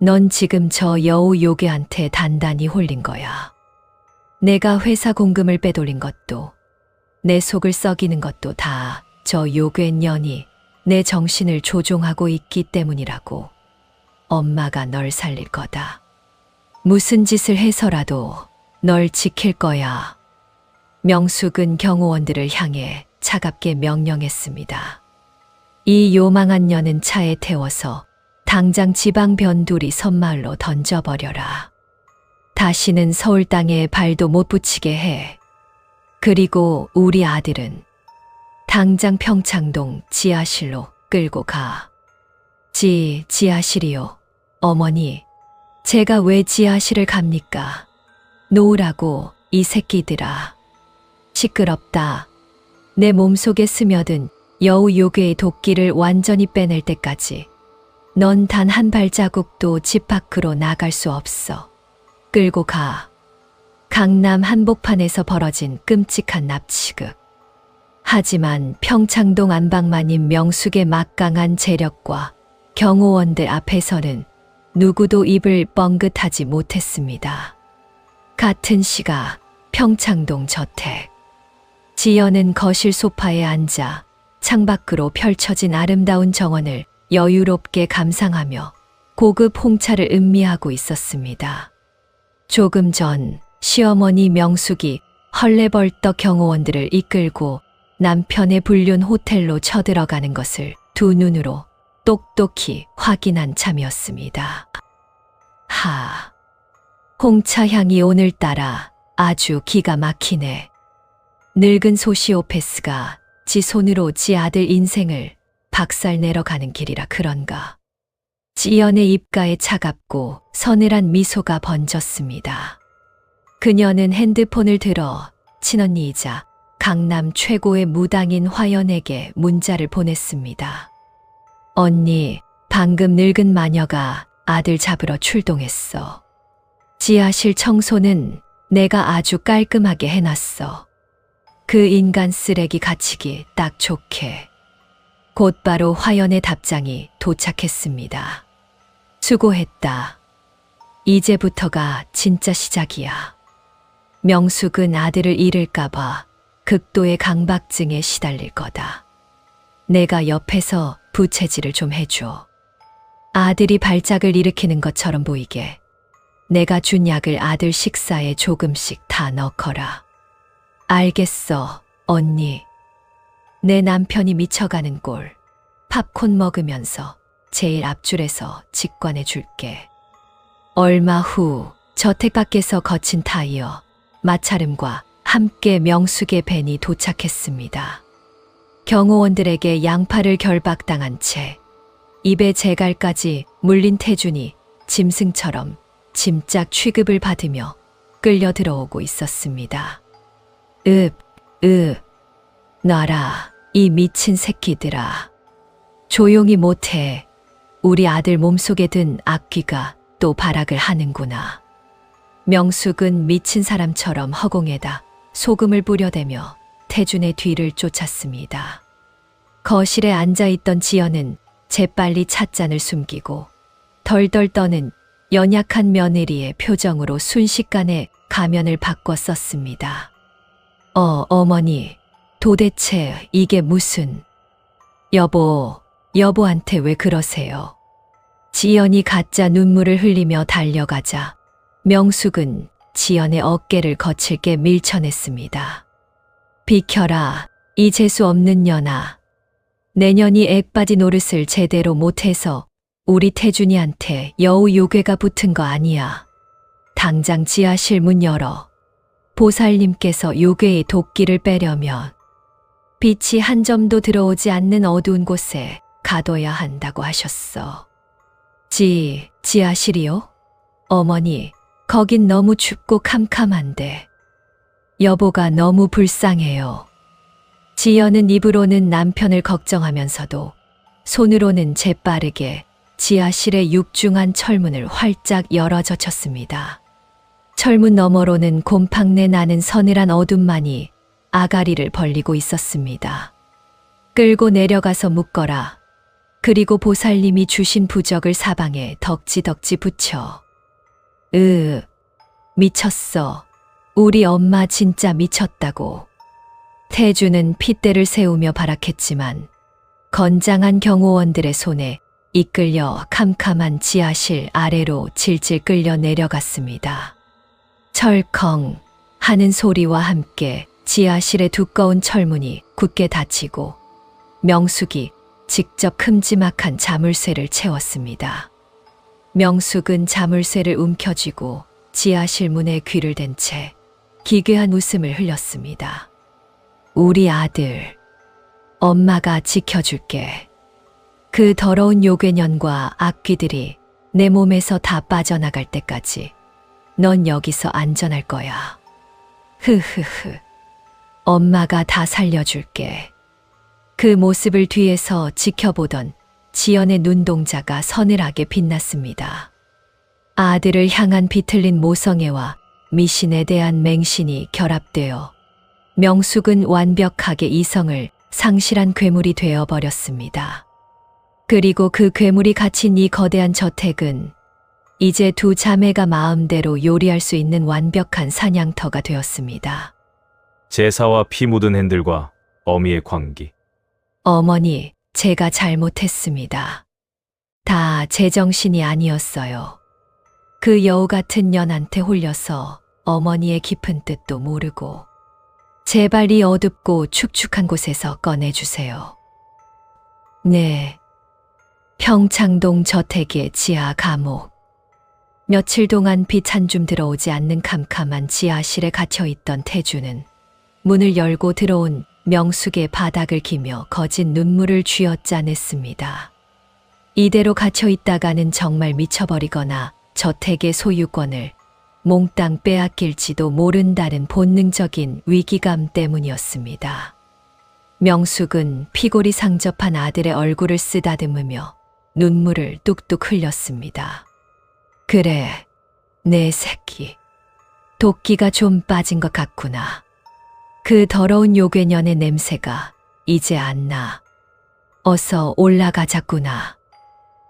B: 넌 지금 저 여우 요괴한테 단단히 홀린 거야. 내가 회사 공금을 빼돌린 것도, 내 속을 썩이는 것도 다 저 요괴년이 내 정신을 조종하고 있기 때문이라고. 엄마가 널 살릴 거다. 무슨 짓을 해서라도 널 지킬 거야. 명숙은 경호원들을 향해 차갑게 명령했습니다. 이 요망한 년은 차에 태워서 당장 지방 변두리 섬마을로 던져버려라. 다시는 서울 땅에 발도 못 붙이게 해. 그리고 우리 아들은 당장 평창동 지하실로 끌고 가. 지하실이요. 어머니, 제가 왜 지하실을 갑니까? 놓으라고, 이 새끼들아. 시끄럽다. 내 몸속에 스며든 여우 요괴의 도끼를 완전히 빼낼 때까지 넌 단 한 발자국도 집 밖으로 나갈 수 없어. 끌고 가. 강남 한복판에서 벌어진 끔찍한 납치극. 하지만 평창동 안방만인 명숙의 막강한 재력과 경호원들 앞에서는 누구도 입을 뻥긋하지 못했습니다. 같은 시각 평창동 저택. 지연은 거실 소파에 앉아 창밖으로 펼쳐진 아름다운 정원을 여유롭게 감상하며 고급 홍차를 음미하고 있었습니다. 조금 전 시어머니 명숙이 헐레벌떡 경호원들을 이끌고 남편의 불륜 호텔로 쳐들어가는 것을 두 눈으로 똑똑히 확인한 참이었습니다. 홍차 향이 오늘따라 아주 기가 막히네. 늙은 소시오패스가 지 손으로 지 아들 인생을 박살내러 가는 길이라 그런가. 지연의 입가에 차갑고 서늘한 미소가 번졌습니다. 그녀는 핸드폰을 들어 친언니이자 강남 최고의 무당인 화연에게 문자를 보냈습니다. 언니, 방금 늙은 마녀가 아들 잡으러 출동했어. 지하실 청소는 내가 아주 깔끔하게 해놨어. 그 인간 쓰레기 갇히기 딱 좋게. 곧바로 화연의 답장이 도착했습니다. 수고했다. 이제부터가 진짜 시작이야. 명숙은 아들을 잃을까봐 극도의 강박증에 시달릴 거다. 내가 옆에서 부채질을 좀 해줘. 아들이 발작을 일으키는 것처럼 보이게 내가 준 약을 아들 식사에 조금씩 다 넣거라. 알겠어, 언니. 내 남편이 미쳐가는 꼴. 팝콘 먹으면서 제일 앞줄에서 직관해 줄게. 얼마 후 저택 밖에서 거친 타이어, 마찰음과 함께 명숙의 밴이 도착했습니다. 경호원들에게 양팔을 결박당한 채 입에 재갈까지 물린 태준이 짐승처럼 짐짝 취급을 받으며 끌려 들어오고 있었습니다. 놔라, 이 미친 새끼들아. 조용히 못해. 우리 아들 몸속에 든 악귀가 또 발악을 하는구나. 명숙은 미친 사람처럼 허공에다 소금을 뿌려대며 태준의 뒤를 쫓았습니다. 거실에 앉아있던 지연은 재빨리 찻잔을 숨기고 덜덜 떠는 연약한 며느리의 표정으로 순식간에 가면을 바꿔 썼습니다. 어머니, 도대체 이게 무슨... 여보한테 왜 그러세요? 지연이 가짜 눈물을 흘리며 달려가자 명숙은 지연의 어깨를 거칠게 밀쳐냈습니다. 비켜라, 이 재수 없는 년아. 내년이 액바지 노릇을 제대로 못해서 우리 태준이한테 여우 요괴가 붙은 거 아니야. 당장 지하실 문 열어. 보살님께서 요괴의 도끼를 빼려면 빛이 한 점도 들어오지 않는 어두운 곳에 가둬야 한다고 하셨어. 지하실이요? 어머니, 거긴 너무 춥고 캄캄한데. 여보가 너무 불쌍해요. 지연은 입으로는 남편을 걱정하면서도 손으로는 재빠르게 지하실의 육중한 철문을 활짝 열어 젖혔습니다. 철문 너머로는 곰팡내 나는 서늘한 어둠만이 아가리를 벌리고 있었습니다. 끌고 내려가서 묶어라. 그리고 보살님이 주신 부적을 사방에 덕지덕지 붙여. 미쳤어. 우리 엄마 진짜 미쳤다고. 태주는 핏대를 세우며 발악했지만 건장한 경호원들의 손에 이끌려 캄캄한 지하실 아래로 질질 끌려 내려갔습니다. 철컹 하는 소리와 함께 지하실의 두꺼운 철문이 굳게 닫히고 명숙이 직접 큼지막한 자물쇠를 채웠습니다. 명숙은 자물쇠를 움켜쥐고 지하실 문에 귀를 댄 채 기괴한 웃음을 흘렸습니다. 우리 아들, 엄마가 지켜줄게. 그 더러운 요괴년과 악귀들이 내 몸에서 다 빠져나갈 때까지 넌 여기서 안전할 거야. 흐흐흐. 엄마가 다 살려줄게. 그 모습을 뒤에서 지켜보던 지연의 눈동자가 서늘하게 빛났습니다. 아들을 향한 비틀린 모성애와 미신에 대한 맹신이 결합되어 명숙은 완벽하게 이성을 상실한 괴물이 되어버렸습니다. 그리고 그 괴물이 갇힌 이 거대한 저택은 이제 두 자매가 마음대로 요리할 수 있는 완벽한 사냥터가 되었습니다.
C: 제사와 피 묻은 핸들과 어미의 광기.
B: 어머니, 제가 잘못했습니다. 다 제정신이 아니었어요. 그 여우 같은 년한테 홀려서 어머니의 깊은 뜻도 모르고 제발 이 어둡고 축축한 곳에서 꺼내주세요. 네. 평창동 저택의 지하 감옥. 며칠 동안 빛 한 줌 들어오지 않는 캄캄한 지하실에 갇혀있던 태주는 문을 열고 들어온 명숙의 바닥을 기며 거진 눈물을 쥐어짜냈습니다. 이대로 갇혀있다가는 정말 미쳐버리거나 저택의 소유권을 몽땅 빼앗길지도 모른다는 본능적인 위기감 때문이었습니다. 명숙은 피골이 상접한 아들의 얼굴을 쓰다듬으며 눈물을 뚝뚝 흘렸습니다. 그래, 내 새끼. 도끼가 좀 빠진 것 같구나. 그 더러운 요괴년의 냄새가 이제 안 나. 어서 올라가자꾸나.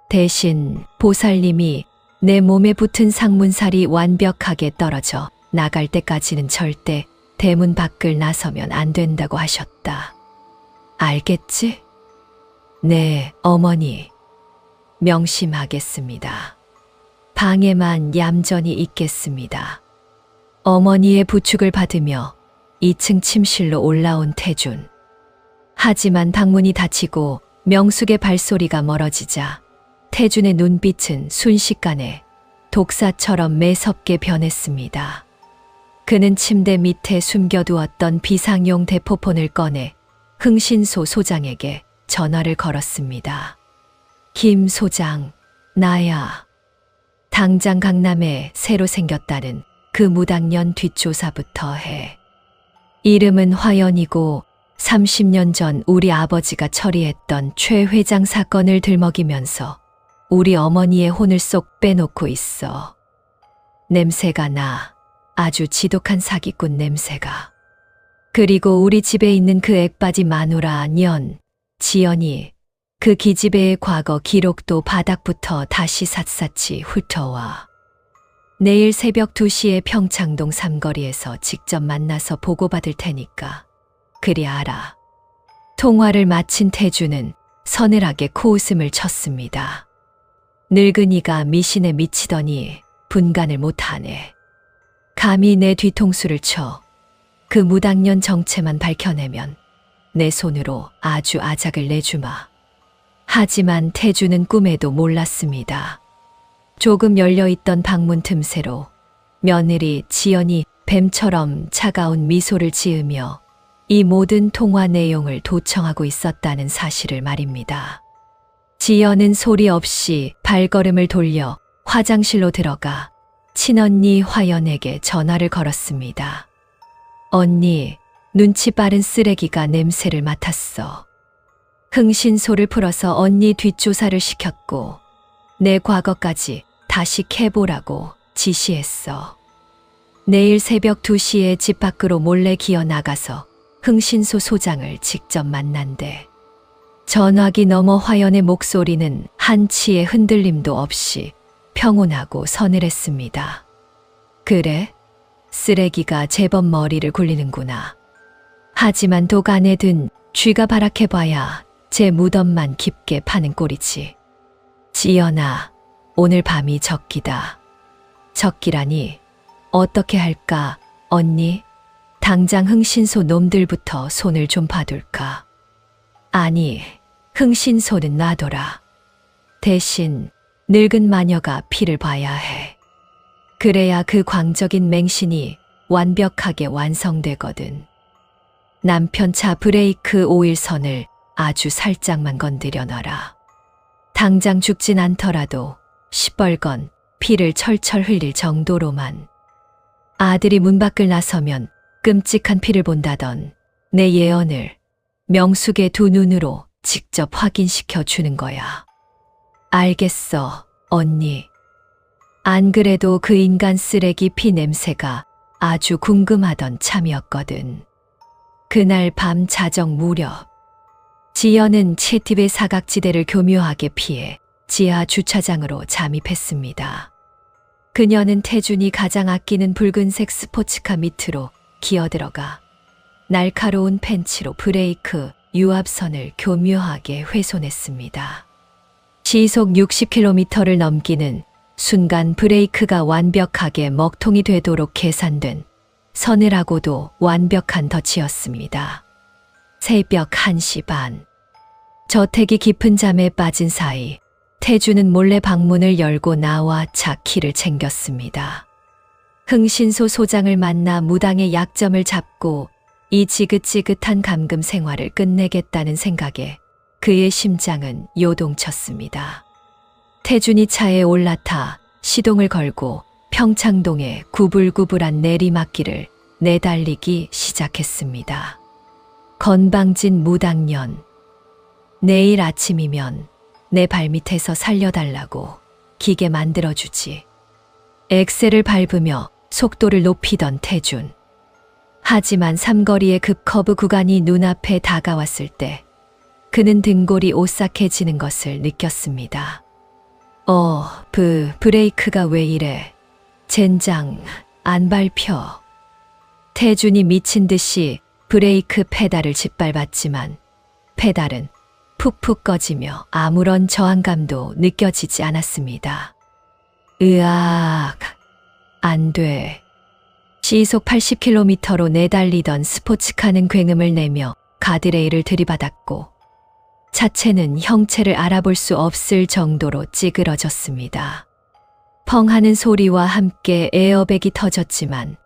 B: 대신 보살님이 내 몸에 붙은 상문살이 완벽하게 떨어져 나갈 때까지는 절대 대문 밖을 나서면 안 된다고 하셨다. 알겠지? 네, 어머니. 명심하겠습니다. 방에만 얌전히 있겠습니다. 어머니의 부축을 받으며 2층 침실로 올라온 태준. 하지만 방문이 닫히고 명숙의 발소리가 멀어지자 태준의 눈빛은 순식간에 독사처럼 매섭게 변했습니다. 그는 침대 밑에 숨겨두었던 비상용 대포폰을 꺼내 흥신소 소장에게 전화를 걸었습니다. 김 소장, 나야. 당장 강남에 새로 생겼다는 그 무당년 뒷조사부터 해. 이름은 화연이고 30년 전 우리 아버지가 처리했던 최 회장 사건을 들먹이면서 우리 어머니의 혼을 쏙 빼놓고 있어. 냄새가 나. 아주 지독한 사기꾼 냄새가. 그리고 우리 집에 있는 그 액바지 마누라 년, 지연이 그 기집애의 과거 기록도 바닥부터 다시 샅샅이 훑어와. 내일 새벽 2시에 평창동 삼거리에서 직접 만나서 보고받을 테니까 그리 알아. 통화를 마친 태주는 서늘하게 코웃음을 쳤습니다. 늙은이가 미신에 미치더니 분간을 못하네. 감히 내 뒤통수를 쳐. 그 무당년 정체만 밝혀내면 내 손으로 아주 아작을 내주마. 하지만 태주는 꿈에도 몰랐습니다. 조금 열려있던 방문 틈새로 며느리 지연이 뱀처럼 차가운 미소를 지으며 이 모든 통화 내용을 도청하고 있었다는 사실을 말입니다. 지연은 소리 없이 발걸음을 돌려 화장실로 들어가 친언니 화연에게 전화를 걸었습니다. 언니, 눈치 빠른 쓰레기가 냄새를 맡았어. 흥신소를 풀어서 언니 뒷조사를 시켰고 내 과거까지 다시 캐보라고 지시했어. 내일 새벽 2시에 집 밖으로 몰래 기어 나가서 흥신소 소장을 직접 만난대. 전화기 너머 화연의 목소리는 한치의 흔들림도 없이 평온하고 서늘했습니다. 그래? 쓰레기가 제법 머리를 굴리는구나. 하지만 독 안에 든 쥐가 발악해봐야 제 무덤만 깊게 파는 꼴이지. 지연아, 오늘 밤이 적기다. 적기라니 어떻게 할까, 언니? 당장 흥신소 놈들부터 손을 좀 봐둘까? 아니, 흥신소는 놔둬라. 대신 늙은 마녀가 피를 봐야 해. 그래야 그 광적인 맹신이 완벽하게 완성되거든. 남편 차 브레이크 오일 선을 아주 살짝만 건드려 놔라. 당장 죽진 않더라도 시뻘건 피를 철철 흘릴 정도로만. 아들이 문 밖을 나서면 끔찍한 피를 본다던 내 예언을 명숙의 두 눈으로 직접 확인시켜 주는 거야. 알겠어, 언니. 안 그래도 그 인간 쓰레기 피 냄새가 아주 궁금하던 참이었거든. 그날 밤 자정 무렵, 지연은 채팁의 사각지대를 교묘하게 피해 지하 주차장으로 잠입했습니다. 그녀는 태준이 가장 아끼는 붉은색 스포츠카 밑으로 기어들어가 날카로운 펜치로 브레이크 유압선을 교묘하게 훼손했습니다. 시속 60km를 넘기는 순간 브레이크가 완벽하게 먹통이 되도록 계산된 서늘하고도 완벽한 덫이었습니다. 새벽 1시 반. 저택이 깊은 잠에 빠진 사이 태주는 몰래 방문을 열고 나와 차 키를 챙겼습니다. 흥신소 소장을 만나 무당의 약점을 잡고 이 지긋지긋한 감금 생활을 끝내겠다는 생각에 그의 심장은 요동쳤습니다. 태준이 차에 올라타 시동을 걸고 평창동의 구불구불한 내리막길을 내달리기 시작했습니다. 건방진 무당년. 내일 아침이면 내 발밑에서 살려달라고 기계 만들어주지. 엑셀을 밟으며 속도를 높이던 태준. 하지만 삼거리의 급커브 구간이 눈앞에 다가왔을 때 그는 등골이 오싹해지는 것을 느꼈습니다. 브레이크가 왜 이래? 젠장, 안 밟혀. 태준이 미친 듯이 브레이크 페달을 짓밟았지만 페달은 푹푹 꺼지며 아무런 저항감도 느껴지지 않았습니다. 으악, 안 돼. 시속 80km로 내달리던 스포츠카는 굉음을 내며 가드레일을 들이받았고 차체는 형체를 알아볼 수 없을 정도로 찌그러졌습니다. 펑 하는 소리와 함께 에어백이 터졌지만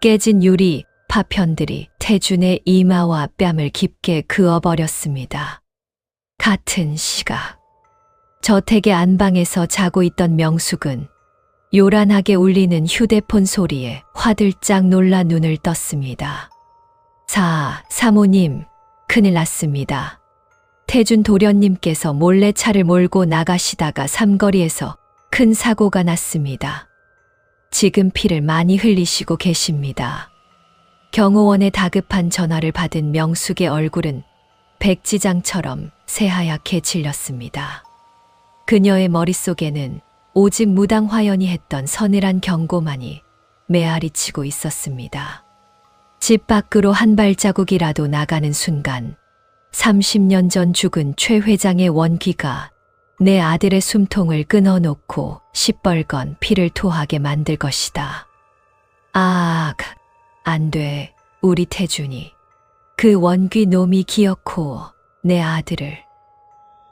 B: 깨진 유리 파편들이 태준의 이마와 뺨을 깊게 그어버렸습니다. 같은 시각 저택의 안방에서 자고 있던 명숙은 요란하게 울리는 휴대폰 소리에 화들짝 놀라 눈을 떴습니다. 사모님, 큰일 났습니다. 태준 도련님께서 몰래 차를 몰고 나가시다가 삼거리에서 큰 사고가 났습니다. 지금 피를 많이 흘리시고 계십니다. 경호원의 다급한 전화를 받은 명숙의 얼굴은 백지장처럼 새하얗게 질렸습니다. 그녀의 머릿속에는 오직 무당화연이 했던 서늘한 경고만이 메아리치고 있었습니다. 집 밖으로 한 발자국이라도 나가는 순간 30년 전 죽은 최 회장의 원귀가 내 아들의 숨통을 끊어놓고 시뻘건 피를 토하게 만들 것이다. 안 돼, 우리 태준이. 그 원귀 놈이 기어코 내 아들을.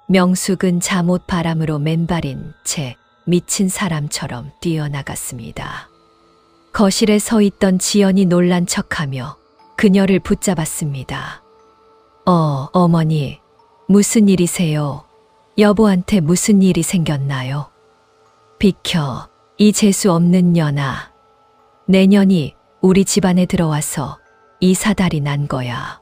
B: 명숙은 잠옷 바람으로 맨발인 채 미친 사람처럼 뛰어나갔습니다. 거실에 서 있던 지연이 놀란 척하며 그녀를 붙잡았습니다. 어머니, 무슨 일이세요? 여보한테 무슨 일이 생겼나요? 비켜, 이 재수 없는 년아. 내년이 우리 집안에 들어와서 이 사달이 난 거야.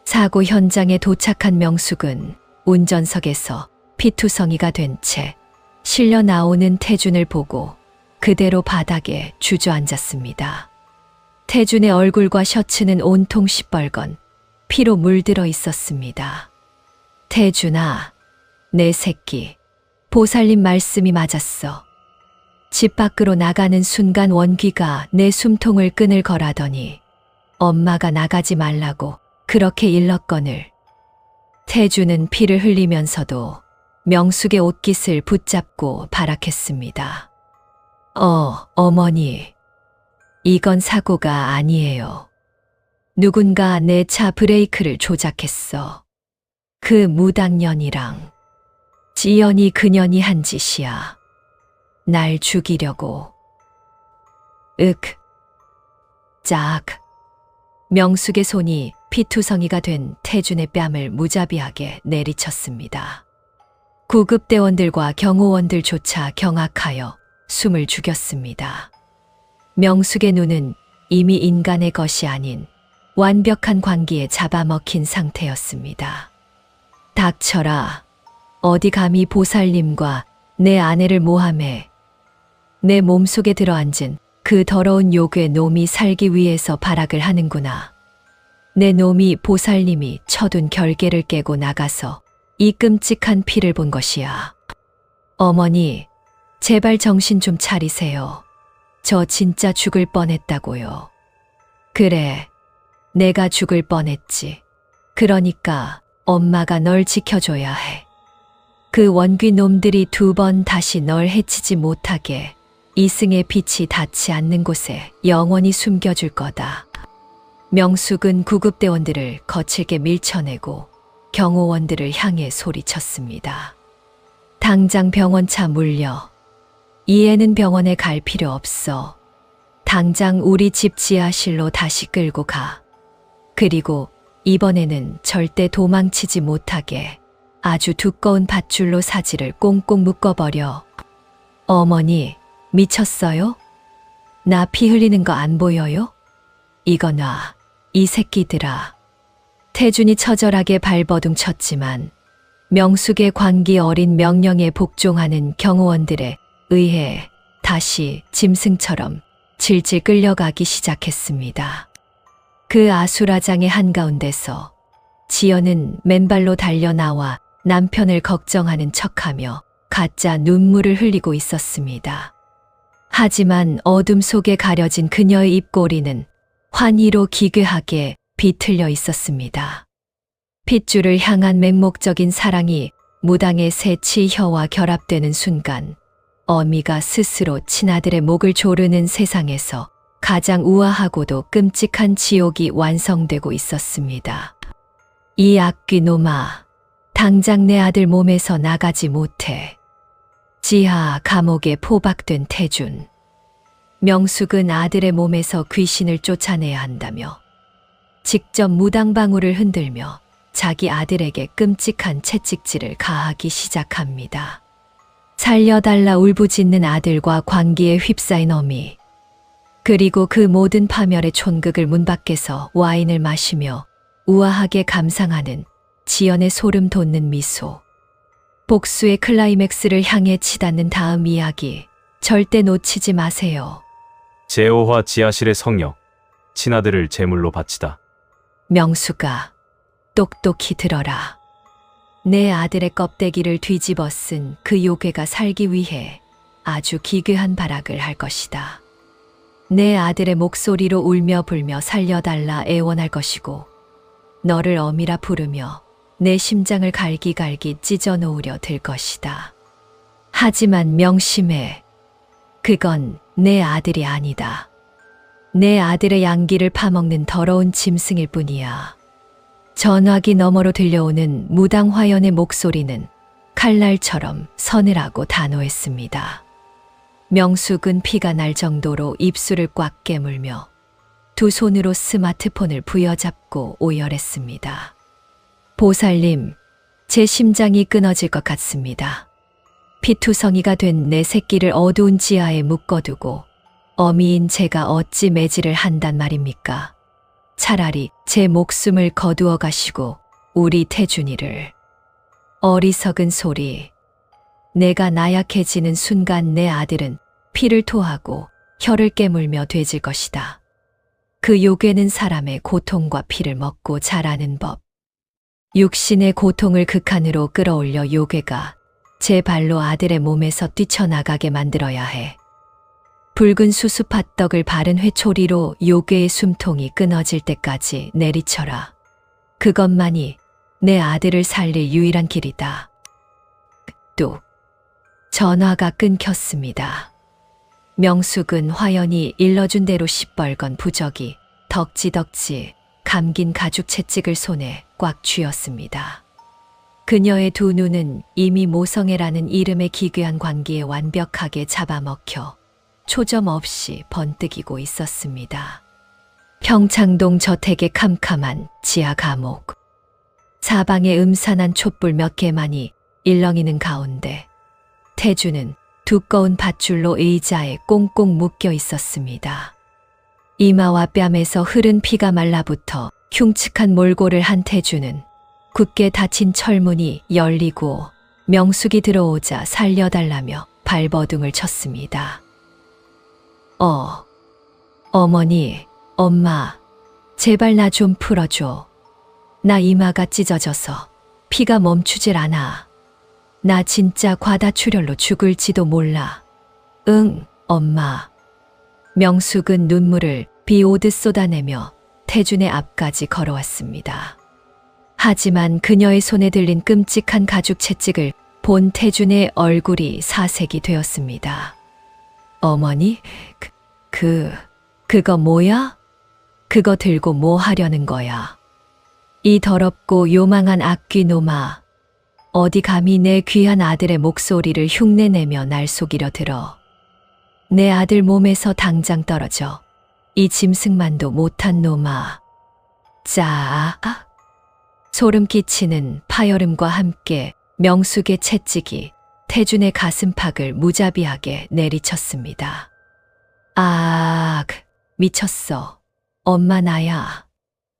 B: 사고 현장에 도착한 명숙은 운전석에서 피투성이가 된 채 실려 나오는 태준을 보고 그대로 바닥에 주저앉았습니다. 태준의 얼굴과 셔츠는 온통 시뻘건 피로 물들어 있었습니다. 태준아, 내 새끼, 보살님 말씀이 맞았어. 집 밖으로 나가는 순간 원귀가 내 숨통을 끊을 거라더니 엄마가 나가지 말라고 그렇게 일렀거늘. 태준은 피를 흘리면서도 명숙의 옷깃을 붙잡고 발악했습니다. 어머니, 이건 사고가 아니에요. 누군가 내 차 브레이크를 조작했어. 그 무당년이랑 지연이 그년이 한 짓이야. 날 죽이려고. 짝. 명숙의 손이 피투성이가 된 태준의 뺨을 무자비하게 내리쳤습니다. 구급대원들과 경호원들조차 경악하여 숨을 죽였습니다. 명숙의 눈은 이미 인간의 것이 아닌 완벽한 광기에 잡아먹힌 상태였습니다. 닥쳐라. 어디 감히 보살님과 내 아내를 모함해. 내 몸속에 들어앉은 그 더러운 요괴 놈이 살기 위해서 발악을 하는구나. 내 놈이 보살님이 쳐둔 결계를 깨고 나가서 이 끔찍한 피를 본 것이야. 어머니, 제발 정신 좀 차리세요. 저 진짜 죽을 뻔했다고요. 그래, 내가 죽을 뻔했지. 그러니까 엄마가 널 지켜줘야 해. 그 원귀 놈들이 2번 다시 널 해치지 못하게 이승의 빛이 닿지 않는 곳에 영원히 숨겨줄 거다. 명숙은 구급대원들을 거칠게 밀쳐내고 경호원들을 향해 소리쳤습니다. 당장 병원차 물려. 이 애는 병원에 갈 필요 없어. 당장 우리 집 지하실로 다시 끌고 가. 그리고 이번에는 절대 도망치지 못하게 아주 두꺼운 밧줄로 사지를 꽁꽁 묶어버려. 어머니, 미쳤어요? 나 피 흘리는 거 안 보여요? 이거 놔, 이 새끼들아. 태준이 처절하게 발버둥 쳤지만 명숙의 광기 어린 명령에 복종하는 경호원들에 의해 다시 짐승처럼 질질 끌려가기 시작했습니다. 그 아수라장의 한가운데서 지연은 맨발로 달려나와 남편을 걱정하는 척하며 가짜 눈물을 흘리고 있었습니다. 하지만 어둠 속에 가려진 그녀의 입꼬리는 환희로 기괴하게 비틀려 있었습니다. 핏줄을 향한 맹목적인 사랑이 무당의 새 치혀와 결합되는 순간 어미가 스스로 친아들의 목을 조르는 세상에서 가장 우아하고도 끔찍한 지옥이 완성되고 있었습니다. 이 악귀 놈아, 당장 내 아들 몸에서 나가지 못해. 지하 감옥에 포박된 태준. 명숙은 아들의 몸에서 귀신을 쫓아내야 한다며 직접 무당방울을 흔들며 자기 아들에게 끔찍한 채찍질을 가하기 시작합니다. 살려달라 울부짖는 아들과 관기에 휩싸인 어미. 그리고 그 모든 파멸의 촌극을 문 밖에서 와인을 마시며 우아하게 감상하는 지연의 소름 돋는 미소. 복수의 클라이맥스를 향해 치닫는 다음 이야기 절대 놓치지 마세요.
C: 제5화 지하실의 성역. 친아들을 제물로 바치다.
B: 명수가 똑똑히 들어라. 내 아들의 껍데기를 뒤집어 쓴 그 요괴가 살기 위해 아주 기괴한 발악을 할 것이다. 내 아들의 목소리로 울며 불며 살려달라 애원할 것이고 너를 어미라 부르며 내 심장을 갈기갈기 찢어 놓으려 들 것이다. 하지만 명심해. 그건 내 아들이 아니다. 내 아들의 양기를 파먹는 더러운 짐승일 뿐이야. 전화기 너머로 들려오는 무당 화연의 목소리는 칼날처럼 서늘하고 단호했습니다. 명숙은 피가 날 정도로 입술을 꽉 깨물며 두 손으로 스마트폰을 부여잡고 오열했습니다. 보살님, 제 심장이 끊어질 것 같습니다. 피투성이가 된 내 새끼를 어두운 지하에 묶어두고 어미인 제가 어찌 매질을 한단 말입니까? 차라리 제 목숨을 거두어 가시고 우리 태준이를. 어리석은 소리. 내가 나약해지는 순간 내 아들은 피를 토하고 혀를 깨물며 돼질 것이다. 그 요괴는 사람의 고통과 피를 먹고 자라는 법. 육신의 고통을 극한으로 끌어올려 요괴가 제 발로 아들의 몸에서 뛰쳐나가게 만들어야 해. 붉은 수수팥떡을 바른 회초리로 요괴의 숨통이 끊어질 때까지 내리쳐라. 그것만이 내 아들을 살릴 유일한 길이다. 뚝. 전화가 끊겼습니다. 명숙은 화연이 일러준 대로 시뻘건 부적이 덕지덕지 감긴 가죽 채찍을 손에 꽉 쥐었습니다. 그녀의 두 눈은 이미 모성애라는 이름의 기괴한 관계에 완벽하게 잡아먹혀 초점 없이 번뜩이고 있었습니다. 평창동 저택의 캄캄한 지하 감옥. 사방에 음산한 촛불 몇 개만이 일렁이는 가운데 태주는 두꺼운 밧줄로 의자에 꽁꽁 묶여 있었습니다. 이마와 뺨에서 흐른 피가 말라붙어 흉측한 몰골을 한 태주는 굳게 닫힌 철문이 열리고 명숙이 들어오자 살려달라며 발버둥을 쳤습니다. 어머니, 엄마, 제발 나 좀 풀어줘. 나 이마가 찢어져서 피가 멈추질 않아. 나 진짜 과다출혈로 죽을지도 몰라. 응, 엄마. 명숙은 눈물을 비 오듯 쏟아내며 태준의 앞까지 걸어왔습니다. 하지만 그녀의 손에 들린 끔찍한 가죽 채찍을 본 태준의 얼굴이 사색이 되었습니다. 어머니, 그거 뭐야? 그거 들고 뭐 하려는 거야? 이 더럽고 요망한 악귀 놈아. 어디 감히 내 귀한 아들의 목소리를 흉내내며 날 속이려 들어. 내 아들 몸에서 당장 떨어져. 이 짐승만도 못한 놈아. 짜. 소름 끼치는 파열음과 함께 명숙의 채찍이 태준의 가슴팍을 무자비하게 내리쳤습니다. 미쳤어. 엄마 나야.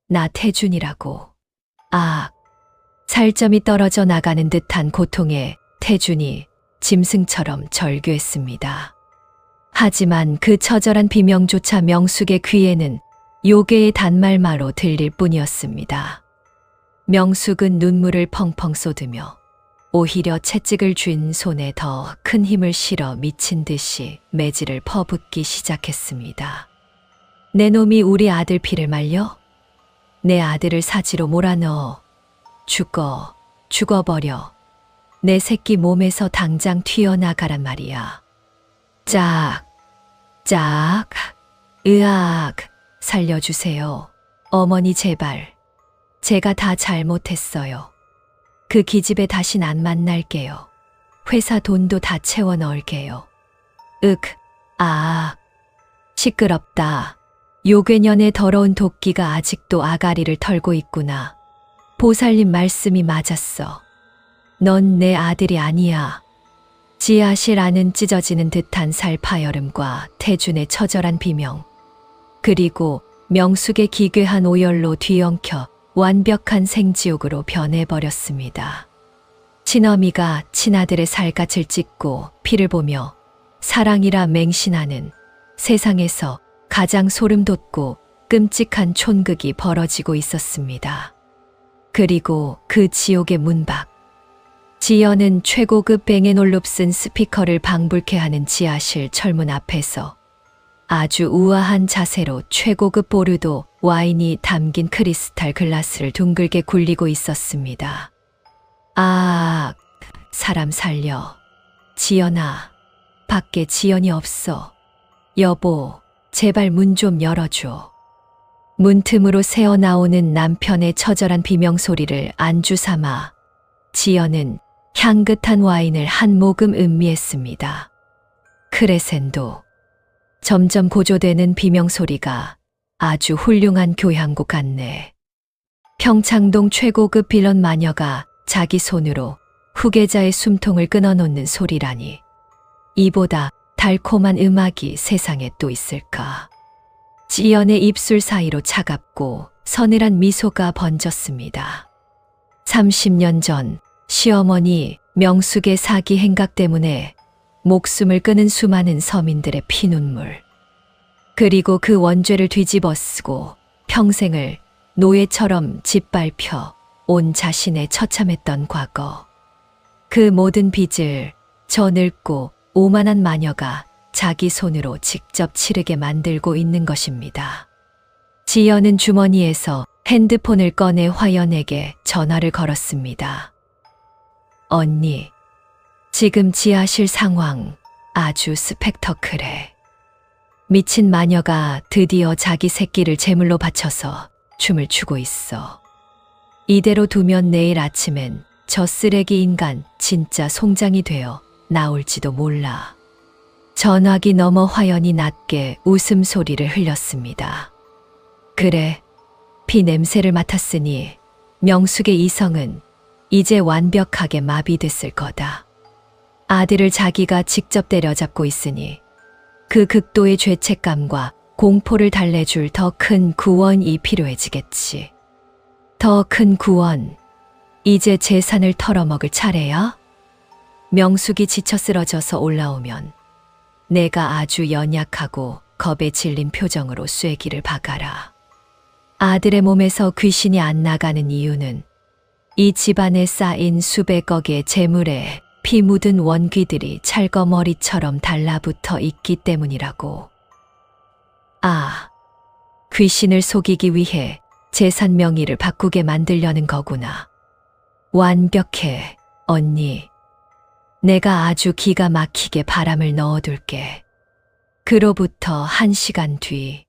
B: 나 태준이라고. 살점이 떨어져 나가는 듯한 고통에 태준이 짐승처럼 절규했습니다. 하지만 그 처절한 비명조차 명숙의 귀에는 요괴의 단말마로 들릴 뿐이었습니다. 명숙은 눈물을 펑펑 쏟으며 오히려 채찍을 쥔 손에 더 큰 힘을 실어 미친 듯이 매질을 퍼붓기 시작했습니다. 내 놈이 우리 아들 피를 말려? 내 아들을 사지로 몰아넣어. 죽어버려. 내 새끼 몸에서 당장 튀어나가란 말이야. 으악, 살려주세요. 어머니 제발. 제가 다 잘못했어요. 그 기집애 다신 안 만날게요. 회사 돈도 다 채워 넣을게요. 시끄럽다. 요괴년의 더러운 도끼가 아직도 아가리를 털고 있구나. 보살님 말씀이 맞았어. 넌 내 아들이 아니야. 지하실 안은 찢어지는 듯한 살파여름과 태준의 처절한 비명, 그리고 명숙의 기괴한 오열로 뒤엉켜 완벽한 생지옥으로 변해버렸습니다. 친어미가 친아들의 살갗을 찢고 피를 보며 사랑이라 맹신하는 세상에서 가장 소름 돋고 끔찍한 촌극이 벌어지고 있었습니다. 그리고 그 지옥의 문 밖, 지연은 최고급 뱅앤올룹슨 스피커를 방불케 하는 지하실 철문 앞에서 아주 우아한 자세로 최고급 보르도 와인이 담긴 크리스탈 글라스를 둥글게 굴리고 있었습니다. 사람 살려. 지연아, 밖에 지연이 없어. 여보, 제발 문 좀 열어줘. 문틈으로 새어나오는 남편의 처절한 비명소리를 안주 삼아 지연은 향긋한 와인을 한 모금 음미했습니다. 크레센도. 점점 고조되는 비명소리가 아주 훌륭한 교향곡 같네. 평창동 최고급 빌런 마녀가 자기 손으로 후계자의 숨통을 끊어놓는 소리라니. 이보다 달콤한 음악이 세상에 또 있을까. 지연의 입술 사이로 차갑고 서늘한 미소가 번졌습니다. 30년 전 시어머니 명숙의 사기 행각 때문에 목숨을 끊은 수많은 서민들의 피눈물, 그리고 그 원죄를 뒤집어 쓰고 평생을 노예처럼 짓밟혀 온 자신의 처참했던 과거, 그 모든 빚을 저 늙고 오만한 마녀가 자기 손으로 직접 치르게 만들고 있는 것입니다. 지연은 주머니에서 핸드폰을 꺼내 화연에게 전화를 걸었습니다. 언니, 지금 지하실 상황 아주 스펙터클해. 미친 마녀가 드디어 자기 새끼를 제물로 바쳐서 춤을 추고 있어. 이대로 두면 내일 아침엔 저 쓰레기 인간 진짜 송장이 되어 나올지도 몰라. 전화기 너머 화연이 낮게 웃음소리를 흘렸습니다. 그래, 피 냄새를 맡았으니 명숙의 이성은 이제 완벽하게 마비됐을 거다. 아들을 자기가 직접 때려잡고 있으니 그 극도의 죄책감과 공포를 달래줄 더 큰 구원이 필요해지겠지. 더 큰 구원. 이제 재산을 털어먹을 차례야? 명숙이 지쳐 쓰러져서 올라오면 내가 아주 연약하고 겁에 질린 표정으로 쐐기를 박아라. 아들의 몸에서 귀신이 안 나가는 이유는 이 집안에 쌓인 수백억의 재물에 피 묻은 원귀들이 찰거머리처럼 달라붙어 있기 때문이라고. 귀신을 속이기 위해 재산 명의를 바꾸게 만들려는 거구나. 완벽해, 언니. 내가 아주 기가 막히게 바람을 넣어둘게. 그로부터 1시간 뒤,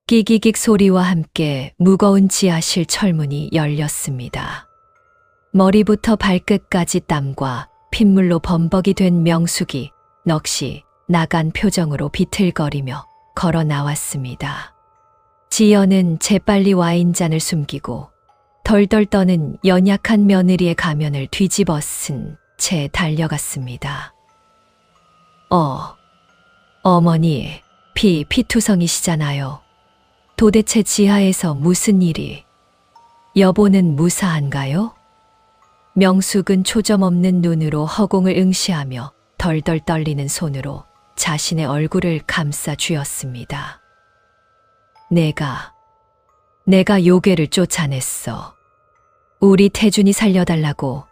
B: 끼기익 소리와 함께 무거운 지하실 철문이 열렸습니다. 머리부터 발끝까지 땀과 핏물로 범벅이 된 명숙이 넋이 나간 표정으로 비틀거리며 걸어 나왔습니다. 지연은 재빨리 와인잔을 숨기고 덜덜 떠는 연약한 며느리의 가면을 뒤집어 쓴 채 달려갔습니다. 어머니, 피투성이시잖아요. 도대체 지하에서 무슨 일이? 여보는 무사한가요? 명숙은 초점 없는 눈으로 허공을 응시하며 덜덜 떨리는 손으로 자신의 얼굴을 감싸 쥐었습니다. 내가 요괴를 쫓아냈어. 우리 태준이 살려달라고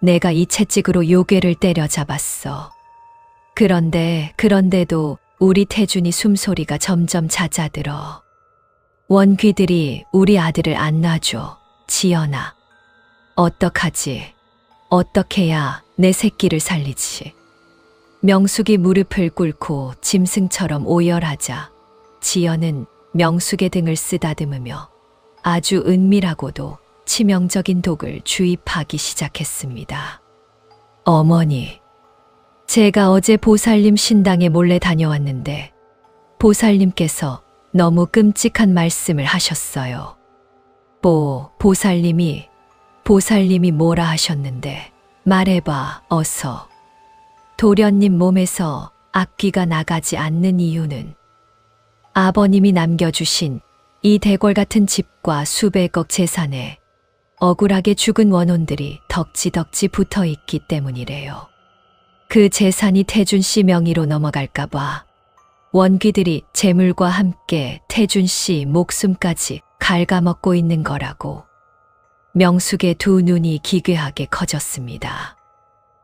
B: 내가 이 채찍으로 요괴를 때려잡았어. 그런데도 우리 태준이 숨소리가 점점 잦아들어. 원귀들이 우리 아들을 안 놔줘. 지연아. 어떡하지? 어떻게 해야 내 새끼를 살리지? 명숙이 무릎을 꿇고 짐승처럼 오열하자 지연은 명숙의 등을 쓰다듬으며 아주 은밀하고도 치명적인 독을 주입하기 시작했습니다. 어머니, 제가 어제 보살님 신당에 몰래 다녀왔는데 보살님께서 너무 끔찍한 말씀을 하셨어요. 보살님이 뭐라 하셨는데 말해봐, 어서. 도련님 몸에서 악귀가 나가지 않는 이유는 아버님이 남겨주신 이 대궐 같은 집과 수백억 재산에 억울하게 죽은 원혼들이 덕지덕지 붙어 있기 때문이래요. 그 재산이 태준 씨 명의로 넘어갈까봐 원귀들이 재물과 함께 태준 씨 목숨까지 갉아먹고 있는 거라고. 명숙의 두 눈이 기괴하게 커졌습니다.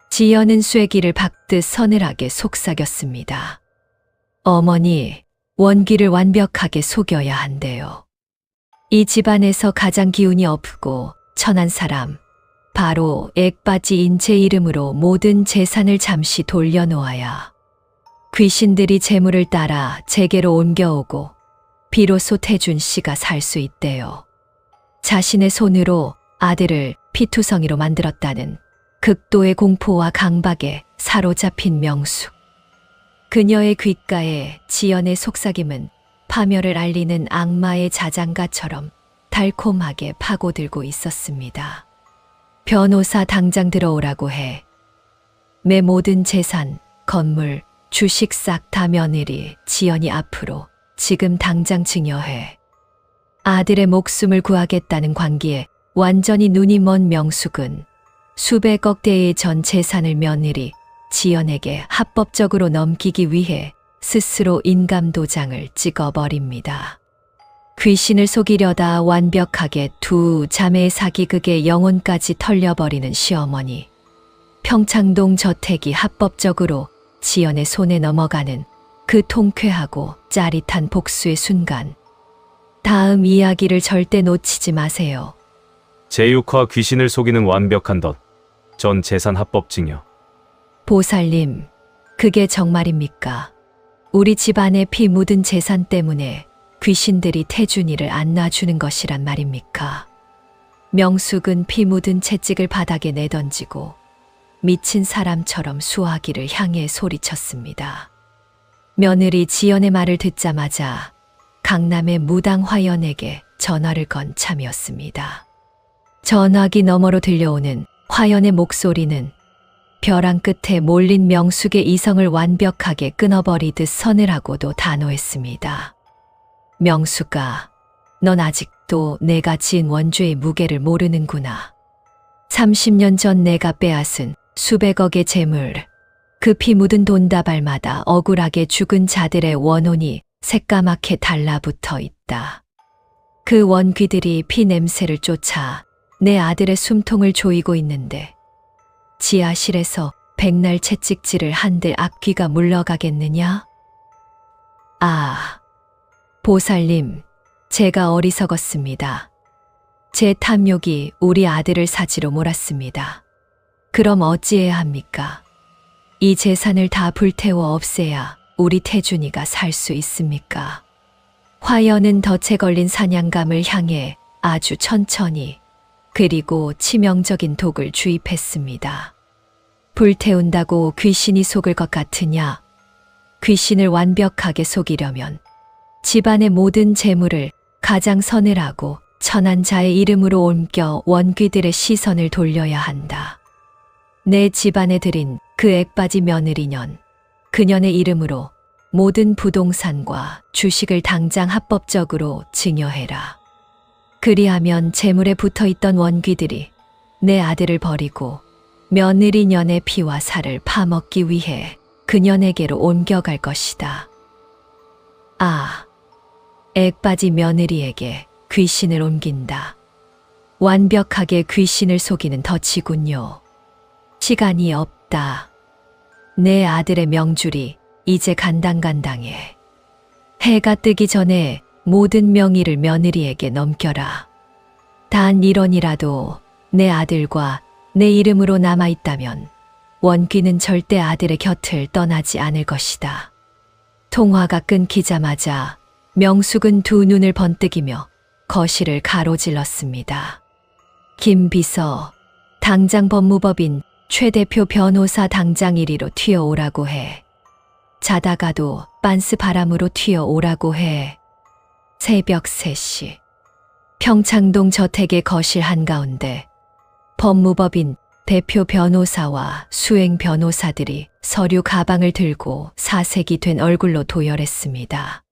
B: 지연은 쐐기를 박듯 서늘하게 속삭였습니다. 어머니, 원귀를 완벽하게 속여야 한대요. 이 집안에서 가장 기운이 없고 천한 사람, 바로 액바지인 제 이름으로 모든 재산을 잠시 돌려놓아야 귀신들이 재물을 따라 제게로 옮겨오고 비로소 태준 씨가 살 수 있대요. 자신의 손으로 아들을 피투성이로 만들었다는 극도의 공포와 강박에 사로잡힌 명숙. 그녀의 귓가에 지연의 속삭임은 파멸을 알리는 악마의 자장가처럼 달콤하게 파고들고 있었습니다. 변호사 당장 들어오라고 해. 내 모든 재산, 건물, 주식 싹 다 며느리 지연이 앞으로 지금 당장 증여해. 아들의 목숨을 구하겠다는 관계에 완전히 눈이 먼 명숙은 수백억 대의 전 재산을 며느리 지연에게 합법적으로 넘기기 위해 스스로 인감도장을 찍어버립니다. 귀신을 속이려다 완벽하게 두 자매의 사기극의 영혼까지 털려버리는 시어머니. 평창동 저택이 합법적으로 지연의 손에 넘어가는 그 통쾌하고 짜릿한 복수의 순간. 다음 이야기를 절대 놓치지 마세요.
C: 제6화 귀신을 속이는 완벽한 덫. 전 재산 합법 증여.
B: 보살님, 그게 정말입니까? 우리 집안의 피 묻은 재산 때문에 귀신들이 태준이를 안 놔주는 것이란 말입니까? 명숙은 피 묻은 채찍을 바닥에 내던지고 미친 사람처럼 수화기를 향해 소리쳤습니다. 며느리 지연의 말을 듣자마자 강남의 무당 화연에게 전화를 건 참이었습니다. 전화기 너머로 들려오는 화연의 목소리는 벼랑 끝에 몰린 명숙의 이성을 완벽하게 끊어버리듯 서늘하고도 단호했습니다. 명숙아, 넌 아직도 내가 지은 원죄의 무게를 모르는구나. 30년 전 내가 빼앗은 수백억의 재물, 그 피 묻은 돈다발마다 억울하게 죽은 자들의 원혼이 새까맣게 달라붙어 있다. 그 원귀들이 피 냄새를 쫓아 내 아들의 숨통을 조이고 있는데 지하실에서 백날 채찍질을 한들 앞귀가 물러가겠느냐? 아, 보살님, 제가 어리석었습니다. 제 탐욕이 우리 아들을 사지로 몰았습니다. 그럼 어찌해야 합니까? 이 재산을 다 불태워 없애야 우리 태준이가 살 수 있습니까? 화연은 덫에 걸린 사냥감을 향해 아주 천천히 그리고 치명적인 독을 주입했습니다. 불태운다고 귀신이 속을 것 같으냐? 귀신을 완벽하게 속이려면 집안의 모든 재물을 가장 서늘하고 천한 자의 이름으로 옮겨 원귀들의 시선을 돌려야 한다. 내 집안에 들인 그 액바지 며느리년, 그년의 이름으로 모든 부동산과 주식을 당장 합법적으로 증여해라. 그리하면 재물에 붙어있던 원귀들이 내 아들을 버리고 며느리년의 피와 살을 파먹기 위해 그년에게로 옮겨갈 것이다. 아, 액바지 며느리에게 귀신을 옮긴다. 완벽하게 귀신을 속이는 덫이군요. 시간이 없다. 내 아들의 명줄이 이제 간당간당해. 해가 뜨기 전에 모든 명의를 며느리에게 넘겨라. 단 1원이라도 내 아들과 내 이름으로 남아있다면 원귀는 절대 아들의 곁을 떠나지 않을 것이다. 통화가 끊기자마자 명숙은 두 눈을 번뜩이며 거실을 가로질렀습니다. 김 비서, 당장 법무법인 최 대표 변호사 당장 1위로 튀어오라고 해. 자다가도 빤스 바람으로 튀어오라고 해. 새벽 3시. 평창동 저택의 거실 한가운데 법무법인 대표 변호사와 수행 변호사들이 서류 가방을 들고 사색이 된 얼굴로 도열했습니다.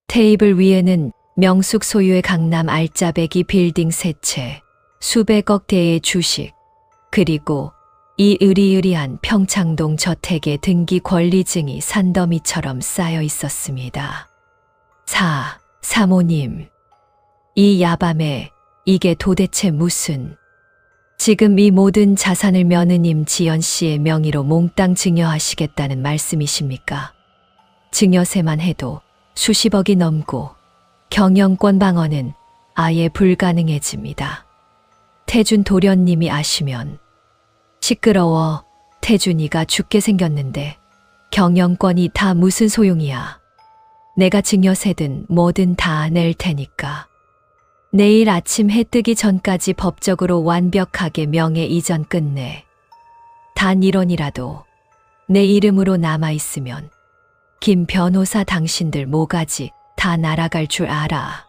B: 테이블 위에는 명숙 소유의 강남 알짜배기 빌딩 3채, 수백억 대의 주식, 그리고 이 으리으리한 평창동 저택의 등기 권리증이 산더미처럼 쌓여 있었습니다. 사모님, 이 야밤에 이게 도대체 무슨... 지금 이 모든 자산을 며느님 지연 씨의 명의로 몽땅 증여하시겠다는 말씀이십니까? 증여세만 해도 수십억이 넘고 경영권 방어는 아예 불가능해집니다. 태준 도련님이 아시면 시끄러워. 태준이가 죽게 생겼는데 경영권이 다 무슨 소용이야. 내가 증여세든 뭐든 다 낼 테니까. 내일 아침 해 뜨기 전까지 법적으로 완벽하게 명예 이전 끝내. 단 1원이라도 내 이름으로 남아있으면 김 변호사 당신들 모가지 다 날아갈 줄 알아.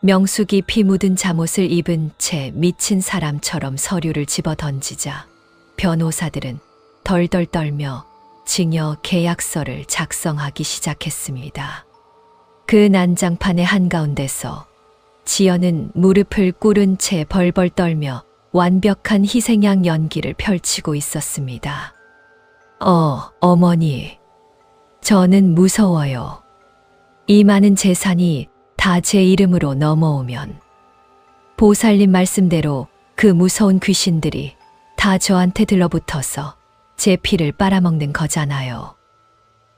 B: 명숙이 피 묻은 잠옷을 입은 채 미친 사람처럼 서류를 집어 던지자 변호사들은 덜덜 떨며 증여 계약서를 작성하기 시작했습니다. 그 난장판의 한가운데서 지연은 무릎을 꿇은 채 벌벌 떨며 완벽한 희생양 연기를 펼치고 있었습니다. 어머니, 저는 무서워요. 이 많은 재산이 다 제 이름으로 넘어오면 보살님 말씀대로 그 무서운 귀신들이 다 저한테 들러붙어서 제 피를 빨아먹는 거잖아요.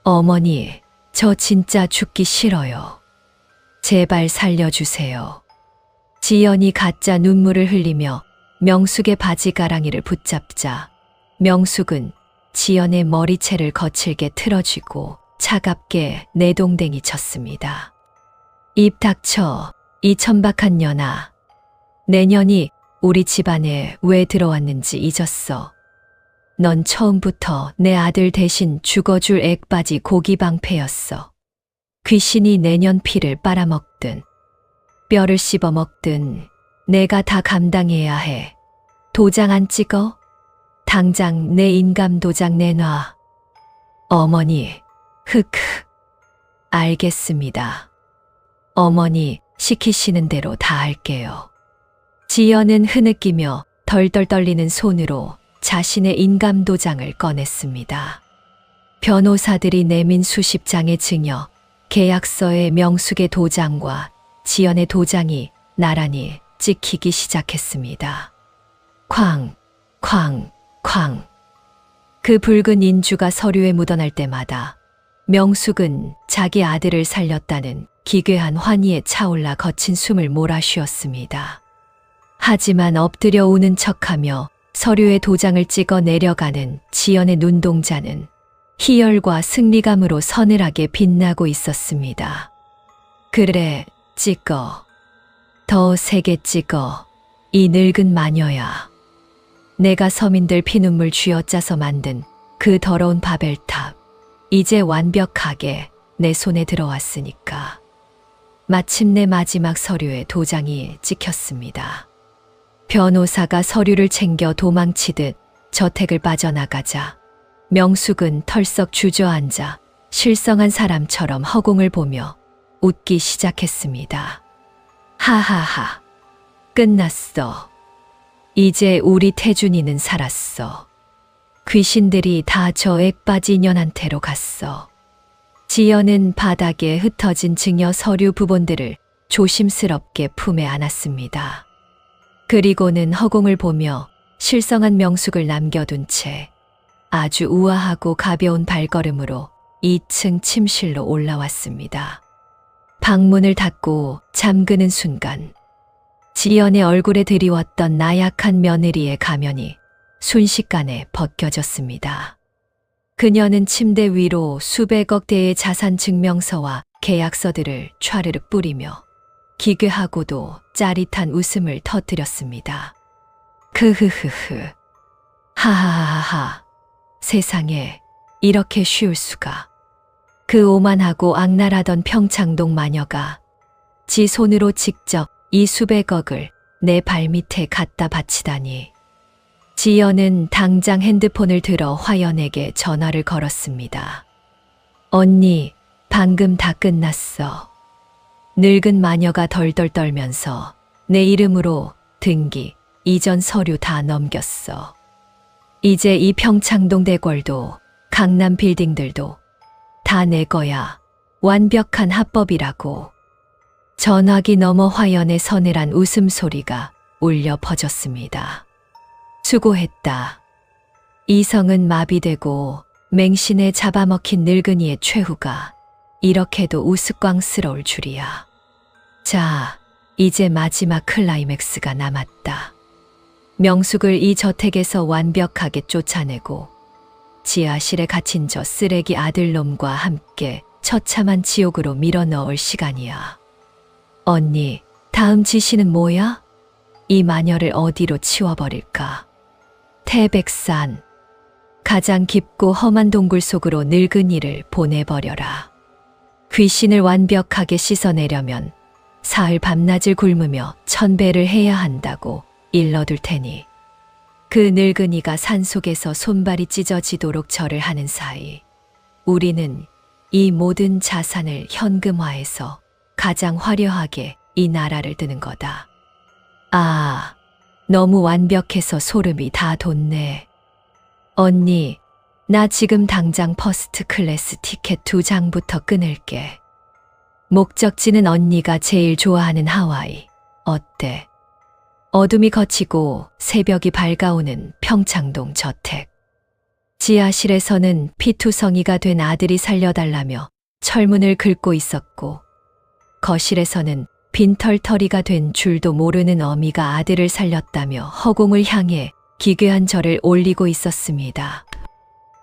B: 어머니, 저 진짜 죽기 싫어요. 제발 살려주세요. 지연이 가짜 눈물을 흘리며 명숙의 바지가랑이를 붙잡자 명숙은 지연의 머리채를 거칠게 틀어쥐고 차갑게 내동댕이 쳤습니다. 입 닥쳐, 이 천박한 년아. 내년이 우리 집안에 왜 들어왔는지 잊었어. 넌 처음부터 내 아들 대신 죽어줄 액바지 고기방패였어. 귀신이 내년 피를 빨아먹든 뼈를 씹어먹든 내가 다 감당해야 해. 도장 안 찍어? 당장 내 인감 도장 내놔. 어머니, 흑흑. 알겠습니다. 어머니 시키시는 대로 다 할게요. 지연은 흐느끼며 덜덜 떨리는 손으로 자신의 인감 도장을 꺼냈습니다. 변호사들이 내민 수십 장의 증여, 계약서의 명숙의 도장과 지연의 도장이 나란히 찍히기 시작했습니다. 쾅, 쾅, 쾅. 그 붉은 인주가 서류에 묻어날 때마다 명숙은 자기 아들을 살렸다는 기괴한 환희에 차올라 거친 숨을 몰아쉬었습니다. 하지만 엎드려 우는 척하며 서류에 도장을 찍어 내려가는 지연의 눈동자는 희열과 승리감으로 서늘하게 빛나고 있었습니다. 그래, 찍어. 더 세게 찍어. 이 늙은 마녀야. 내가 서민들 피눈물 쥐어짜서 만든 그 더러운 바벨탑. 이제 완벽하게 내 손에 들어왔으니까. 마침내 마지막 서류에 도장이 찍혔습니다. 변호사가 서류를 챙겨 도망치듯 저택을 빠져나가자 명숙은 털썩 주저앉아 실성한 사람처럼 허공을 보며 웃기 시작했습니다. 하하하. 끝났어. 이제 우리 태준이는 살았어. 귀신들이 다 저 액바지 년한테로 갔어. 지연은 바닥에 흩어진 증여 서류 부본들을 조심스럽게 품에 안았습니다. 그리고는 허공을 보며 실성한 명숙을 남겨둔 채 아주 우아하고 가벼운 발걸음으로 2층 침실로 올라왔습니다. 방문을 닫고 잠그는 순간 지연의 얼굴에 드리웠던 나약한 며느리의 가면이 순식간에 벗겨졌습니다. 그녀는 침대 위로 수백억 대의 자산 증명서와 계약서들을 촤르륵 뿌리며 기괴하고도 짜릿한 웃음을 터뜨렸습니다. 크흐흐흐. 하하하하. 세상에 이렇게 쉬울 수가. 그 오만하고 악랄하던 평창동 마녀가 지 손으로 직접 이 수백억을 내 발밑에 갖다 바치다니. 지연은 당장 핸드폰을 들어 화연에게 전화를 걸었습니다. 언니, 방금 다 끝났어. 늙은 마녀가 덜덜 떨면서 내 이름으로 등기, 이전 서류 다 넘겼어. 이제 이 평창동 대궐도 강남 빌딩들도 다 내 거야. 완벽한 합법이라고. 전화기 너머 화연의 서늘한 웃음소리가 울려 퍼졌습니다. 수고했다. 이성은 마비되고 맹신에 잡아먹힌 늙은이의 최후가 이렇게도 우스꽝스러울 줄이야. 자, 이제 마지막 클라이맥스가 남았다. 명숙을 이 저택에서 완벽하게 쫓아내고 지하실에 갇힌 저 쓰레기 아들놈과 함께 처참한 지옥으로 밀어넣을 시간이야. 언니, 다음 지시는 뭐야? 이 마녀를 어디로 치워버릴까? 태백산. 가장 깊고 험한 동굴 속으로 늙은이를 보내버려라. 귀신을 완벽하게 씻어내려면 사흘 밤낮을 굶으며 1000배를 해야 한다고 일러둘 테니 그 늙은이가 산속에서 손발이 찢어지도록 절을 하는 사이 우리는 이 모든 자산을 현금화해서 가장 화려하게 이 나라를 드는 거다. 아, 너무 완벽해서 소름이 다 돋네. 언니, 나 지금 당장 퍼스트 클래스 티켓 2장부터 끊을게. 목적지는 언니가 제일 좋아하는 하와이. 어때? 어둠이 걷히고 새벽이 밝아오는 평창동 저택. 지하실에서는 피투성이가 된 아들이 살려달라며 철문을 긁고 있었고 거실에서는 빈털터리가 된 줄도 모르는 어미가 아들을 살렸다며 허공을 향해 기괴한 절을 올리고 있었습니다.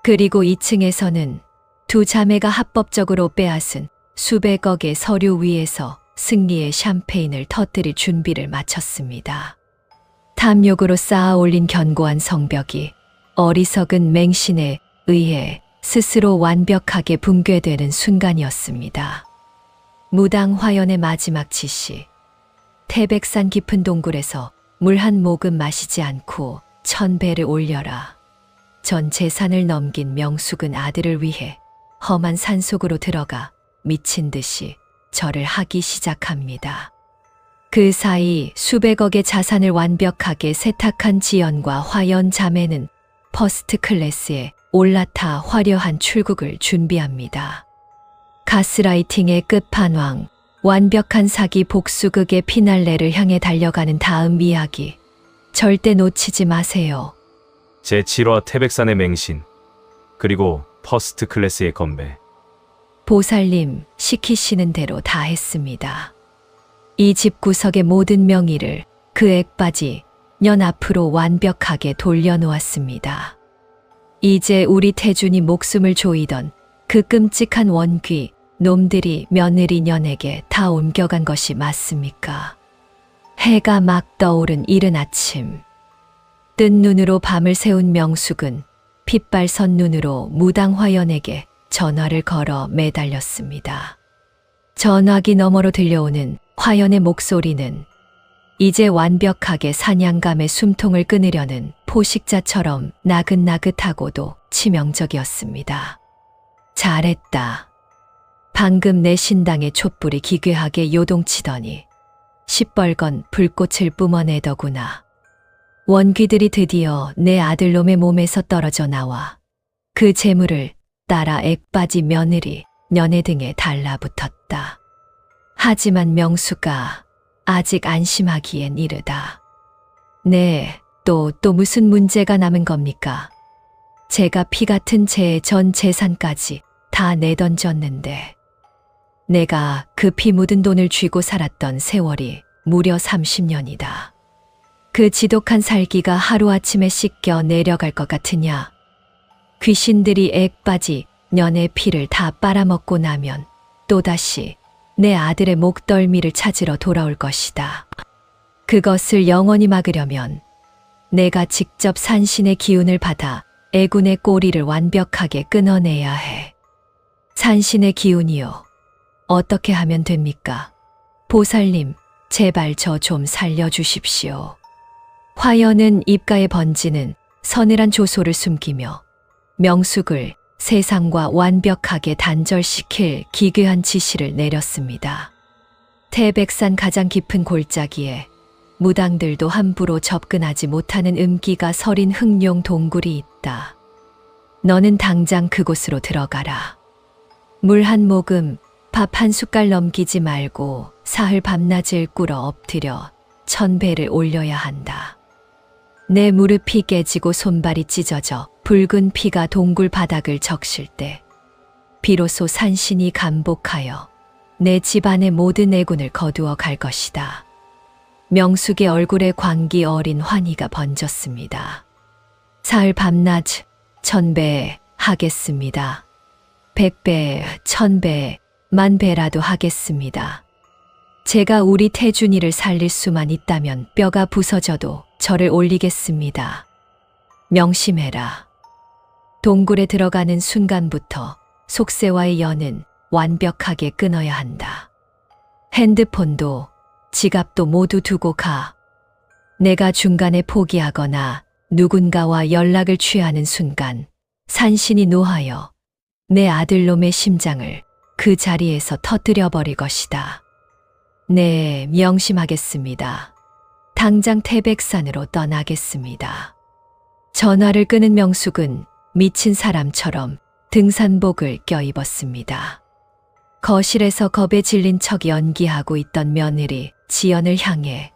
B: 그리고 2층에서는 두 자매가 합법적으로 빼앗은 수백억의 서류 위에서 승리의 샴페인을 터뜨릴 준비를 마쳤습니다. 탐욕으로 쌓아 올린 견고한 성벽이 어리석은 맹신에 의해 스스로 완벽하게 붕괴되는 순간이었습니다. 무당 화연의 마지막 지시. 태백산 깊은 동굴에서 물 한 모금 마시지 않고 1000배를 올려라. 전 재산을 넘긴 명숙은 아들을 위해 험한 산속으로 들어가 미친 듯이 절을 하기 시작합니다. 그 사이 수백억의 자산을 완벽하게 세탁한 지연과 화연 자매는 퍼스트 클래스에 올라타 화려한 출국을 준비합니다. 가스라이팅의 끝판왕, 완벽한 사기 복수극의 피날레를 향해 달려가는 다음 이야기. 절대 놓치지 마세요.
C: 제7화 태백산의 맹신, 그리고 퍼스트 클래스의 건배.
B: 보살님, 시키시는 대로 다 했습니다. 이 집구석의 모든 명의를 그 액바지 년 앞으로 완벽하게 돌려놓았습니다. 이제 우리 태준이 목숨을 조이던 그 끔찍한 원귀 놈들이 며느리 년에게 다 옮겨간 것이 맞습니까? 해가 막 떠오른 이른 아침. 뜬 눈으로 밤을 새운 명숙은 핏발선 눈으로 무당 화연에게 전화를 걸어 매달렸습니다. 전화기 너머로 들려오는 화연의 목소리는 이제 완벽하게 사냥감의 숨통을 끊으려는 포식자처럼 나긋나긋하고도 치명적이었습니다. 잘했다. 방금 내 신당의 촛불이 기괴하게 요동치더니 시뻘건 불꽃을 뿜어내더구나. 원귀들이 드디어 내 아들놈의 몸에서 떨어져 나와 그 재물을 따라 액바지 며느리 년의 등에 달라붙었다. 하지만 명수가 아직 안심하기엔 이르다. 네, 또 무슨 문제가 남은 겁니까? 제가 피 같은 제 전 재산까지 다 내던졌는데 내가 그 피 묻은 돈을 쥐고 살았던 세월이 무려 30년이다. 그 지독한 살기가 하루아침에 씻겨 내려갈 것 같으냐? 귀신들이 액바지 년의 피를 다 빨아먹고 나면 또다시 내 아들의 목덜미를 찾으러 돌아올 것이다. 그것을 영원히 막으려면 내가 직접 산신의 기운을 받아 애군의 꼬리를 완벽하게 끊어내야 해. 산신의 기운이요. 어떻게 하면 됩니까? 보살님, 제발 저 좀 살려주십시오. 화연은 입가에 번지는 서늘한 조소를 숨기며 명숙을 세상과 완벽하게 단절시킬 기괴한 지시를 내렸습니다. 태백산 가장 깊은 골짜기에 무당들도 함부로 접근하지 못하는 음기가 서린 흑룡 동굴이 있다. 너는 당장 그곳으로 들어가라. 물 한 모금, 밥 한 숟갈 넘기지 말고 사흘 밤낮을 꿇어 엎드려 1000배를 올려야 한다. 내 무릎이 깨지고 손발이 찢어져 붉은 피가 동굴 바닥을 적실 때 비로소 산신이 감복하여 내 집안의 모든 애군을 거두어 갈 것이다. 명숙의 얼굴에 광기 어린 환희가 번졌습니다. 사흘 밤낮 1000배 하겠습니다. 100배, 1000배, 10,000배라도 하겠습니다. 제가 우리 태준이를 살릴 수만 있다면 뼈가 부서져도 절을 올리겠습니다. 명심해라. 동굴에 들어가는 순간부터 속세와의 연은 완벽하게 끊어야 한다. 핸드폰도 지갑도 모두 두고 가. 내가 중간에 포기하거나 누군가와 연락을 취하는 순간 산신이 노하여 내 아들놈의 심장을 그 자리에서 터뜨려 버릴 것이다. 네, 명심하겠습니다. 당장 태백산으로 떠나겠습니다. 전화를 끄는 명숙은 미친 사람처럼 등산복을 껴입었습니다. 거실에서 겁에 질린 척 연기하고 있던 며느리 지연을 향해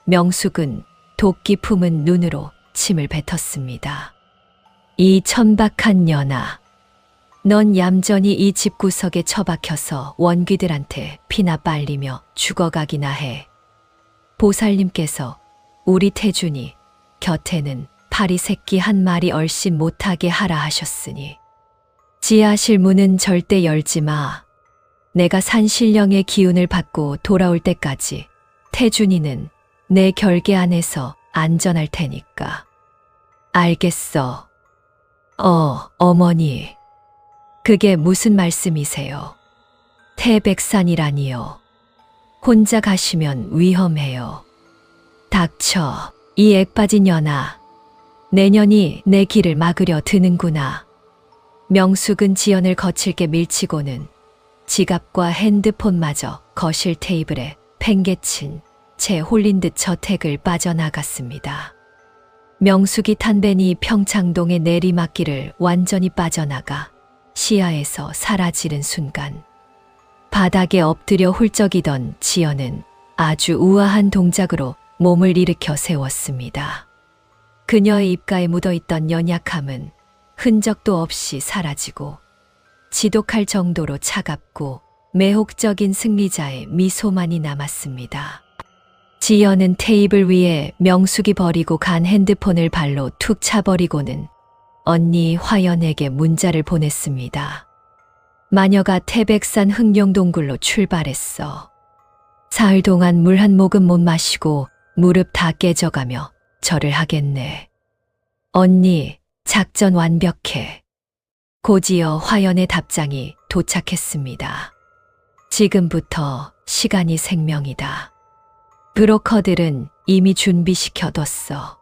B: 명숙은 도끼 품은 눈으로 침을 뱉었습니다. 이 천박한 년아, 넌 얌전히 이 집구석에 처박혀서 원귀들한테 피나 빨리며 죽어가기나 해. 보살님께서 우리 태준이 곁에는 파리 새끼 한 마리 얼씬 못하게 하라 하셨으니 지하실 문은 절대 열지 마. 내가 산신령의 기운을 받고 돌아올 때까지 태준이는 내 결계 안에서 안전할 테니까. 알겠어. 어머니. 그게 무슨 말씀이세요? 태백산이라니요. 혼자 가시면 위험해요. 닥쳐, 이 액빠진 년아. 내년이 내 길을 막으려 드는구나. 명숙은 지연을 거칠게 밀치고는 지갑과 핸드폰마저 거실 테이블에 팽개친 채 홀린 듯 저택을 빠져나갔습니다. 명숙이 탄 벤이 평창동의 내리막길을 완전히 빠져나가 시야에서 사라지는 순간 바닥에 엎드려 훌쩍이던 지연은 아주 우아한 동작으로 몸을 일으켜 세웠습니다. 그녀의 입가에 묻어있던 연약함은 흔적도 없이 사라지고 지독할 정도로 차갑고 매혹적인 승리자의 미소만이 남았습니다. 지연은 테이블 위에 명숙이 버리고 간 핸드폰을 발로 툭 차버리고는 언니 화연에게 문자를 보냈습니다. 마녀가 태백산 흑룡동굴로 출발했어. 사흘 동안 물 한 모금 못 마시고 무릎 다 깨져가며 절을 하겠네. 언니, 작전 완벽해. 곧이어 화연의 답장이 도착했습니다. 지금부터 시간이 생명이다. 브로커들은 이미 준비시켜뒀어.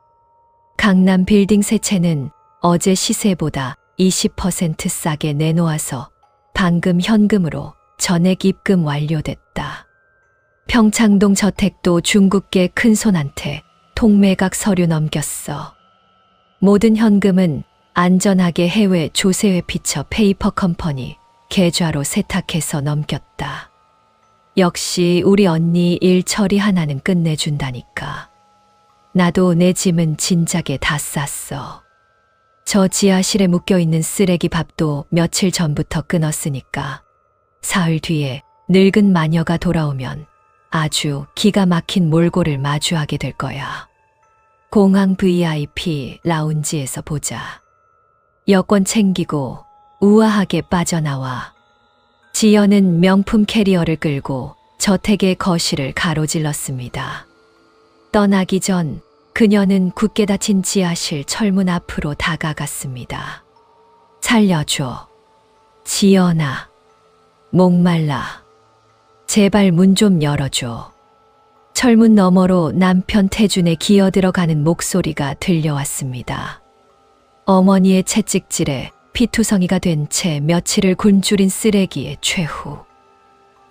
B: 강남 빌딩 세 채는 어제 시세보다 20% 싸게 내놓아서 방금 현금으로 전액 입금 완료됐다. 평창동 저택도 중국계 큰손한테 통매각 서류 넘겼어. 모든 현금은 안전하게 해외 조세회피처 페이퍼 컴퍼니 계좌로 세탁해서 넘겼다. 역시 우리 언니 일 처리 하나는 끝내준다니까. 나도 내 짐은 진작에 다 쌌어. 저 지하실에 묶여있는 쓰레기 밥도 며칠 전부터 끊었으니까 사흘 뒤에 늙은 마녀가 돌아오면 아주 기가 막힌 몰골을 마주하게 될 거야. 공항 VIP 라운지에서 보자. 여권 챙기고 우아하게 빠져나와. 지연은 명품 캐리어를 끌고 저택의 거실을 가로질렀습니다. 떠나기 전 그녀는 굳게 닫힌 지하실 철문 앞으로 다가갔습니다. 살려줘. 지연아. 목말라. 제발 문 좀 열어줘. 철문 너머로 남편 태준의 기어들어가는 목소리가 들려왔습니다. 어머니의 채찍질에 피투성이가 된 채 며칠을 굶주린 쓰레기의 최후.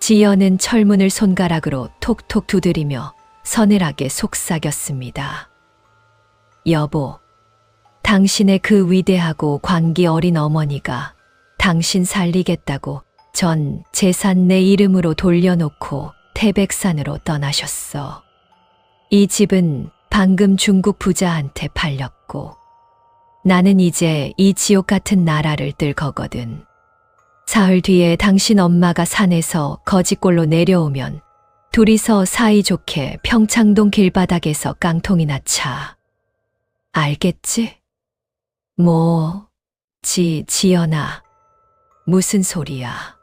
B: 지연은 철문을 손가락으로 톡톡 두드리며 서늘하게 속삭였습니다. 여보, 당신의 그 위대하고 광기 어린 어머니가 당신 살리겠다고 전 재산 내 이름으로 돌려놓고 태백산으로 떠나셨어. 이 집은 방금 중국 부자한테 팔렸고 나는 이제 이 지옥 같은 나라를 뜰 거거든. 사흘 뒤에 당신 엄마가 산에서 거지골로 내려오면 둘이서 사이좋게 평창동 길바닥에서 깡통이나 차. 알겠지? 지연아. 무슨 소리야.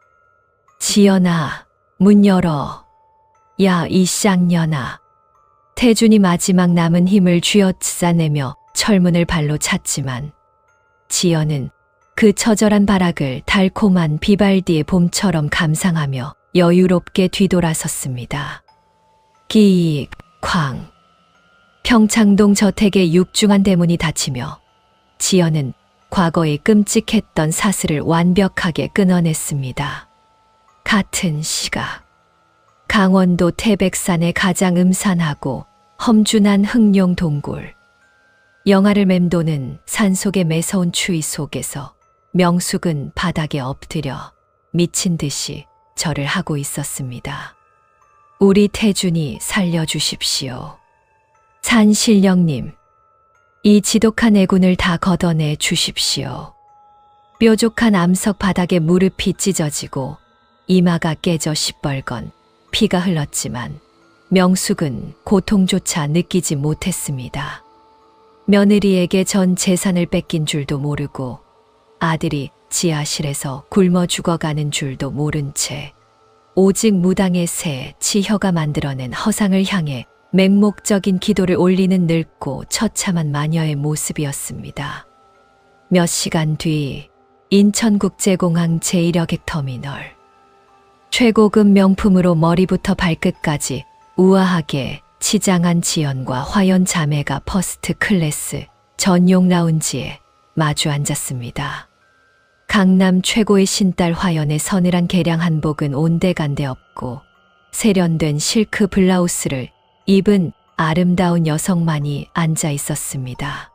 B: 지연아, 문 열어. 야, 이 쌍년아. 태준이 마지막 남은 힘을 쥐어짜내며 철문을 발로 찼지만 지연은 그 처절한 발악을 달콤한 비발디의 봄처럼 감상하며 여유롭게 뒤돌아섰습니다. 기익, 쾅. 평창동 저택의 육중한 대문이 닫히며 지연은 과거의 끔찍했던 사슬을 완벽하게 끊어냈습니다. 같은 시각. 강원도 태백산의 가장 음산하고 험준한 흑룡 동굴. 영하를 맴도는 산속의 매서운 추위 속에서 명숙은 바닥에 엎드려 미친 듯이 절을 하고 있었습니다. 우리 태준이 살려주십시오. 산신령님, 이 지독한 애군을 다 걷어내 주십시오. 뾰족한 암석 바닥에 무릎이 찢어지고 이마가 깨져 시뻘건 피가 흘렀지만 명숙은 고통조차 느끼지 못했습니다. 며느리에게 전 재산을 뺏긴 줄도 모르고 아들이 지하실에서 굶어 죽어가는 줄도 모른 채 오직 무당의 새 치혀가 만들어낸 허상을 향해 맹목적인 기도를 올리는 늙고 처참한 마녀의 모습이었습니다. 몇 시간 뒤 인천국제공항 제1여객터미널. 최고급 명품으로 머리부터 발끝까지 우아하게 치장한 지연과 화연 자매가 퍼스트 클래스 전용 라운지에 마주 앉았습니다. 강남 최고의 신딸 화연의 서늘한 개량 한복은 온데간데 없고 세련된 실크 블라우스를 입은 아름다운 여성만이 앉아 있었습니다.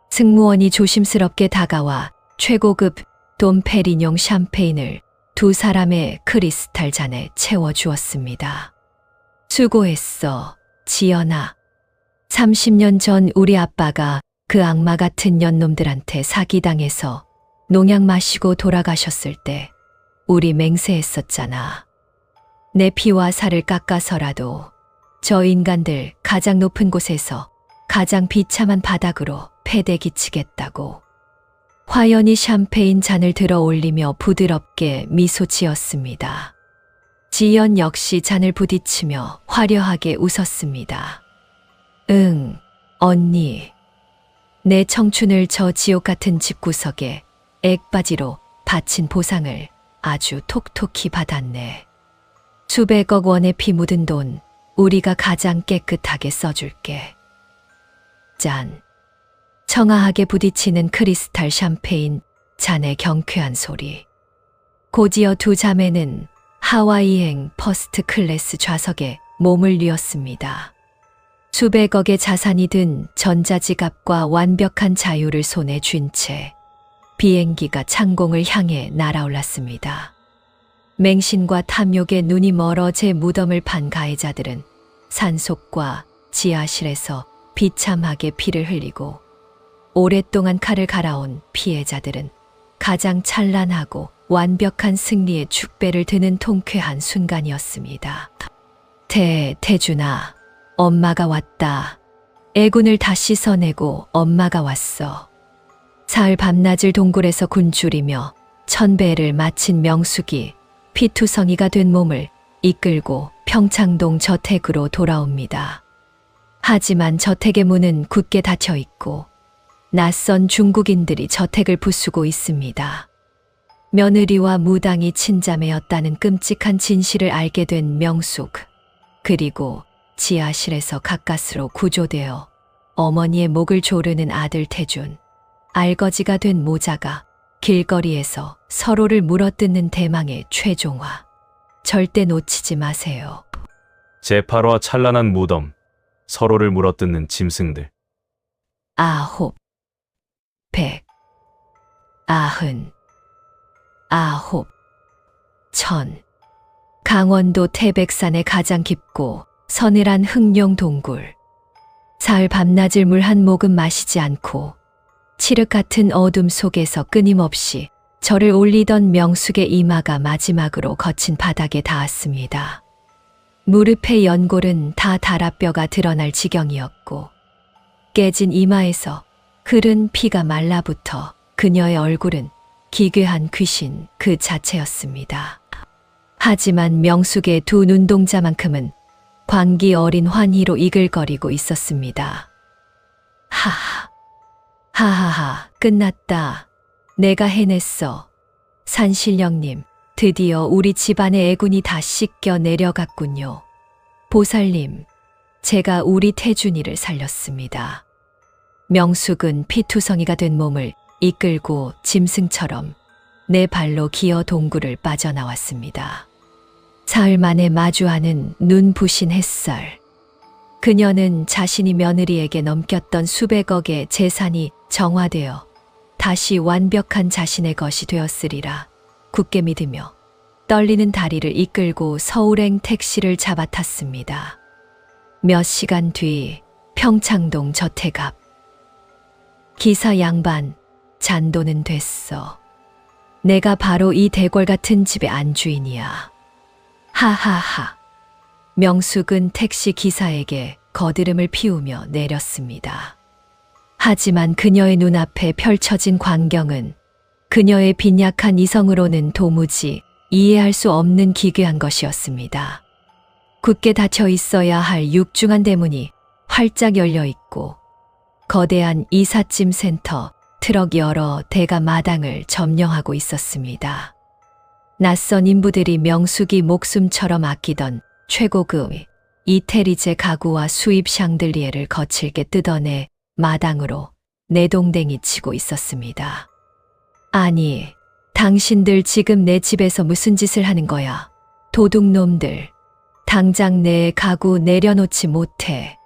B: 승무원이 조심스럽게 다가와 최고급 돔페리뇽 샴페인을 두 사람의 크리스탈 잔에 채워주었습니다. 수고했어, 지연아. 30년 전 우리 아빠가 그 악마 같은 년놈들한테 사기당해서 농약 마시고 돌아가셨을 때 우리 맹세했었잖아. 내 피와 살을 깎아서라도 저 인간들 가장 높은 곳에서 가장 비참한 바닥으로 패대기치겠다고. 화연이 샴페인 잔을 들어 올리며 부드럽게 미소 지었습니다. 지연 역시 잔을 부딪히며 화려하게 웃었습니다. 응, 언니. 내 청춘을 저 지옥 같은 집구석에 액바지로 바친 보상을 아주 톡톡히 받았네. 수백억 원의 피 묻은 돈 우리가 가장 깨끗하게 써줄게. 짠. 청아하게 부딪히는 크리스탈 샴페인 잔의 경쾌한 소리. 곧이어 두 자매는 하와이행 퍼스트 클래스 좌석에 몸을 뉘었습니다. 수백억의 자산이 든 전자지갑과 완벽한 자유를 손에 쥔 채 비행기가 창공을 향해 날아올랐습니다. 맹신과 탐욕에 눈이 멀어 제 무덤을 판 가해자들은 산속과 지하실에서 비참하게 피를 흘리고 오랫동안 칼을 갈아온 피해자들은 가장 찬란하고 완벽한 승리의 축배를 드는 통쾌한 순간이었습니다. 태준아, 엄마가 왔다. 애군을 다 씻어내고 엄마가 왔어. 사흘 밤낮을 동굴에서 굶주리며 천배를 마친 명숙이 피투성이가 된 몸을 이끌고 평창동 저택으로 돌아옵니다. 하지만 저택의 문은 굳게 닫혀 있고 낯선 중국인들이 저택을 부수고 있습니다. 며느리와 무당이 친자매였다는 끔찍한 진실을 알게 된 명숙. 그리고 지하실에서 가까스로 구조되어 어머니의 목을 조르는 아들 태준. 알거지가 된 모자가 길거리에서 서로를 물어뜯는 대망의 최종화. 절대 놓치지 마세요.
C: 제8화 찬란한 무덤. 서로를 물어뜯는 짐승들.
B: 아홉, 백, 아흔, 아홉, 천. 강원도 태백산의 가장 깊고 서늘한 흑룡 동굴. 사흘 밤낮을 물 한 모금 마시지 않고 칠흑 같은 어둠 속에서 끊임없이 절을 올리던 명숙의 이마가 마지막으로 거친 바닥에 닿았습니다. 무릎의 연골은 다 달아뼈가 드러날 지경이었고 깨진 이마에서 흐른 피가 말라붙어 그녀의 얼굴은 기괴한 귀신 그 자체였습니다. 하지만 명숙의 두 눈동자만큼은 광기 어린 환희로 이글거리고 있었습니다. 하하하, 끝났다. 내가 해냈어. 산신령님, 드디어 우리 집안의 애군이 다 씻겨 내려갔군요. 보살님, 제가 우리 태준이를 살렸습니다. 명숙은 피투성이가 된 몸을 이끌고 짐승처럼 내 발로 기어 동굴을 빠져나왔습니다. 사흘 만에 마주하는 눈부신 햇살. 그녀는 자신이 며느리에게 넘겼던 수백억의 재산이 정화되어 다시 완벽한 자신의 것이 되었으리라 굳게 믿으며 떨리는 다리를 이끌고 서울행 택시를 잡아탔습니다. 몇 시간 뒤 평창동 저택 앞. 기사 양반, 잔도는 됐어. 내가 바로 이 대궐 같은 집의 안주인이야. 하하하. 명숙은 택시 기사에게 거드름을 피우며 내렸습니다. 하지만 그녀의 눈앞에 펼쳐진 광경은 그녀의 빈약한 이성으로는 도무지 이해할 수 없는 기괴한 것이었습니다. 굳게 닫혀 있어야 할 육중한 대문이 활짝 열려 있고 거대한 이삿짐 센터 트럭 여러 대가 마당을 점령하고 있었습니다. 낯선 인부들이 명숙이 목숨처럼 아끼던 최고급 이태리제 가구와 수입 샹들리에를 거칠게 뜯어내 마당으로 내동댕이 치고 있었습니다. 아니, 당신들 지금 내 집에서 무슨 짓을 하는 거야? 도둑놈들, 당장 내 가구 내려놓지 못해.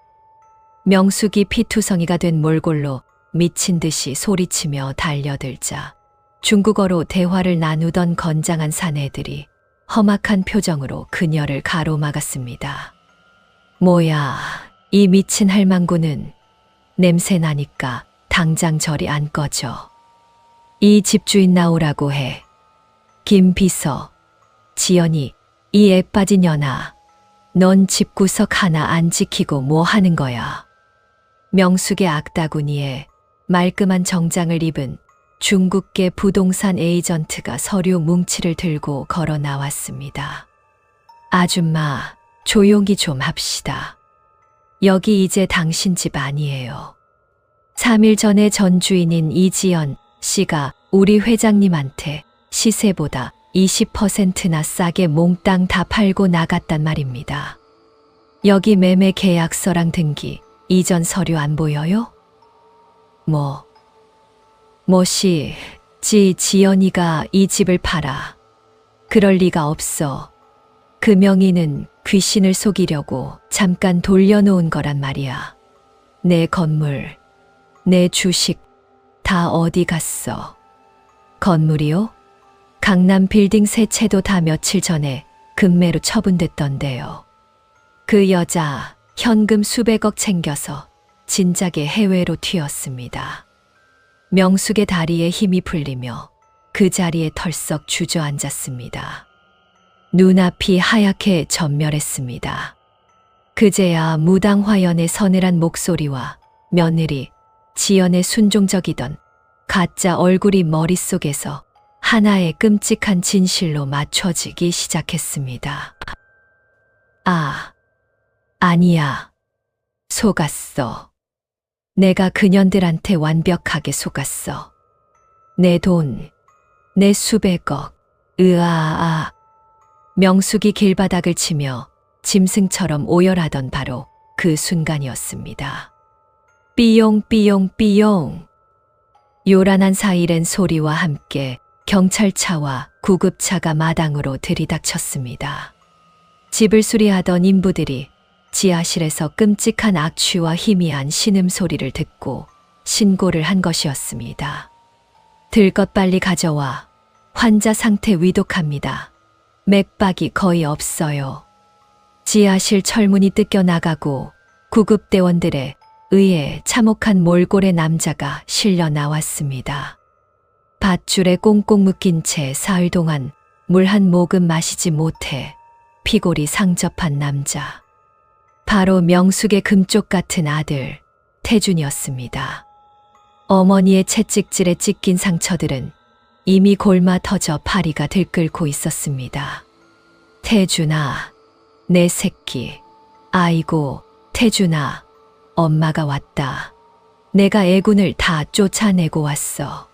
B: 명숙이 피투성이가 된 몰골로 미친 듯이 소리치며 달려들자 중국어로 대화를 나누던 건장한 사내들이 험악한 표정으로 그녀를 가로막았습니다. 뭐야, 이 미친 할망구는 냄새 나니까 당장 저리 안 꺼져. 이 집주인 나오라고 해. 김 비서, 지연이, 이 애 빠진 년아. 넌 집구석 하나 안 지키고 뭐 하는 거야. 명숙의 악다구니에 말끔한 정장을 입은 중국계 부동산 에이전트가 서류 뭉치를 들고 걸어 나왔습니다. 아줌마, 조용히 좀 합시다. 여기 이제 당신 집 아니에요. 3일 전에 전 주인인 이지연 씨가 우리 회장님한테 시세보다 20%나 싸게 몽땅 다 팔고 나갔단 말입니다. 여기 매매 계약서랑 등기, 이전 서류 안 보여요? 지연이가 이 집을 팔아. 그럴 리가 없어. 그 명의는 귀신을 속이려고 잠깐 돌려놓은 거란 말이야. 내 건물, 내 주식 다 어디 갔어? 건물이요? 강남 빌딩 세 채도 다 며칠 전에 금매로 처분됐던데요. 그 여자 현금 수백억 챙겨서 진작에 해외로 튀었습니다. 명숙의 다리에 힘이 풀리며 그 자리에 털썩 주저앉았습니다. 눈앞이 하얗게 전멸했습니다. 그제야 무당화연의 서늘한 목소리와 며느리 지연의 순종적이던 가짜 얼굴이 머릿속에서 하나의 끔찍한 진실로 맞춰지기 시작했습니다. 아니야. 속았어. 내가 그년들한테 완벽하게 속았어. 내 돈, 내 수백억, 으아아. 명숙이 길바닥을 치며 짐승처럼 오열하던 바로 그 순간이었습니다. 삐용삐용삐용. 요란한 사이렌 소리와 함께 경찰차와 구급차가 마당으로 들이닥쳤습니다. 집을 수리하던 인부들이 지하실에서 끔찍한 악취와 희미한 신음소리를 듣고 신고를 한 것이었습니다. 들 것 빨리 가져와. 환자 상태 위독합니다. 맥박이 거의 없어요. 지하실 철문이 뜯겨 나가고 구급대원들에 의해 참혹한 몰골의 남자가 실려 나왔습니다. 밧줄에 꽁꽁 묶인 채 사흘 동안 물 한 모금 마시지 못해 피골이 상접한 남자. 바로 명숙의 금쪽 같은 아들 태준이었습니다. 어머니의 채찍질에 찢긴 상처들은 이미 골마 터져 파리가 들끓고 있었습니다. 태준아, 내 새끼. 아이고, 태준아, 엄마가 왔다. 내가 애군을 다 쫓아내고 왔어.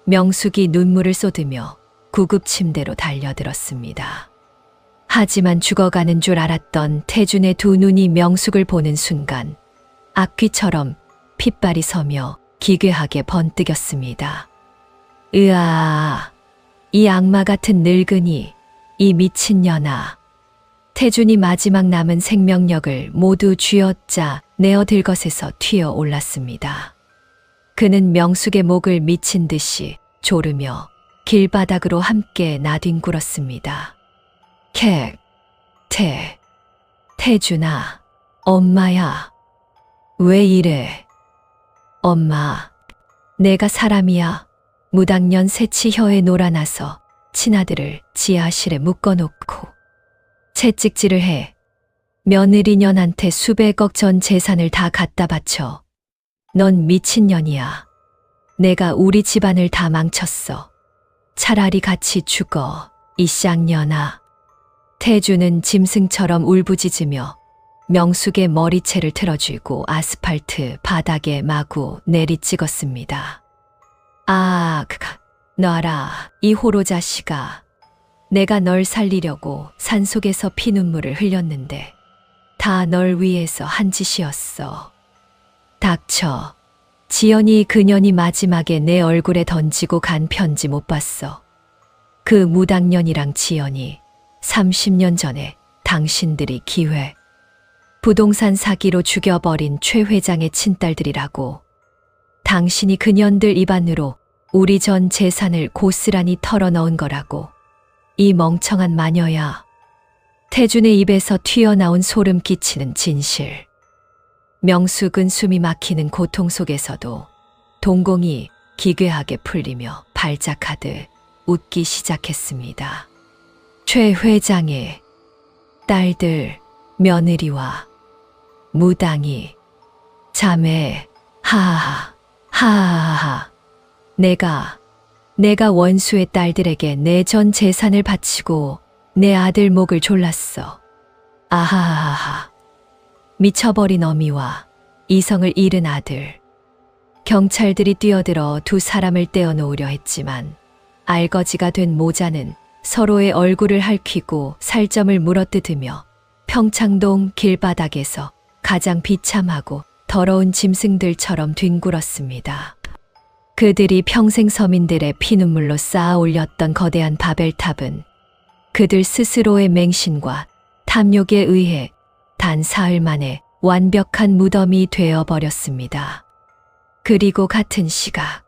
B: 명숙이 눈물을 쏟으며 구급 침대로 달려들었습니다. 하지만 죽어가는 줄 알았던 태준의 두 눈이 명숙을 보는 순간 악귀처럼 핏발이 서며 기괴하게 번뜩였습니다. 으아, 이 악마 같은 늙은이, 이 미친년아. 태준이 마지막 남은 생명력을 모두 쥐어짜 내어 들것에서 튀어 올랐습니다. 그는 명숙의 목을 미친 듯이 조르며 길바닥으로 함께 나뒹굴었습니다. 태준아, 엄마야. 왜 이래? 엄마, 내가 사람이야. 무당년 새치 혀에 놀아나서 친아들을 지하실에 묶어놓고 채찍질을 해. 며느리년한테 수백억 전 재산을 다 갖다 바쳐. 넌 미친년이야. 내가 우리 집안을 다 망쳤어. 차라리 같이 죽어, 이 쌍년아. 태주는 짐승처럼 울부짖으며 명숙의 머리채를 틀어쥐고 아스팔트 바닥에 마구 내리찍었습니다. 아, 놔라, 이 호로 자식아. 내가 널 살리려고 산속에서 피눈물을 흘렸는데 다 널 위해서 한 짓이었어. 닥쳐. 지연이 그년이 마지막에 내 얼굴에 던지고 간 편지 못 봤어. 그 무당년이랑 지연이 30년 전에 당신들이 부동산 사기로 죽여버린 최 회장의 친딸들이라고. 당신이 그년들 입안으로 우리 전 재산을 고스란히 털어넣은 거라고. 이 멍청한 마녀야. 태준의 입에서 튀어나온 소름 끼치는 진실. 명숙은 숨이 막히는 고통 속에서도 동공이 기괴하게 풀리며 발작하듯 웃기 시작했습니다. 최 회장의 딸들, 며느리와 무당이, 자매, 하하하. 내가 원수의 딸들에게 내 전 재산을 바치고 내 아들 목을 졸랐어. 아하하하. 미쳐버린 어미와 이성을 잃은 아들. 경찰들이 뛰어들어 두 사람을 떼어놓으려 했지만 알거지가 된 모자는 서로의 얼굴을 핥히고 살점을 물어뜯으며 평창동 길바닥에서 가장 비참하고 더러운 짐승들처럼 뒹굴었습니다. 그들이 평생 서민들의 피눈물로 쌓아 올렸던 거대한 바벨탑은 그들 스스로의 맹신과 탐욕에 의해 단 사흘 만에 완벽한 무덤이 되어버렸습니다. 그리고 같은 시각,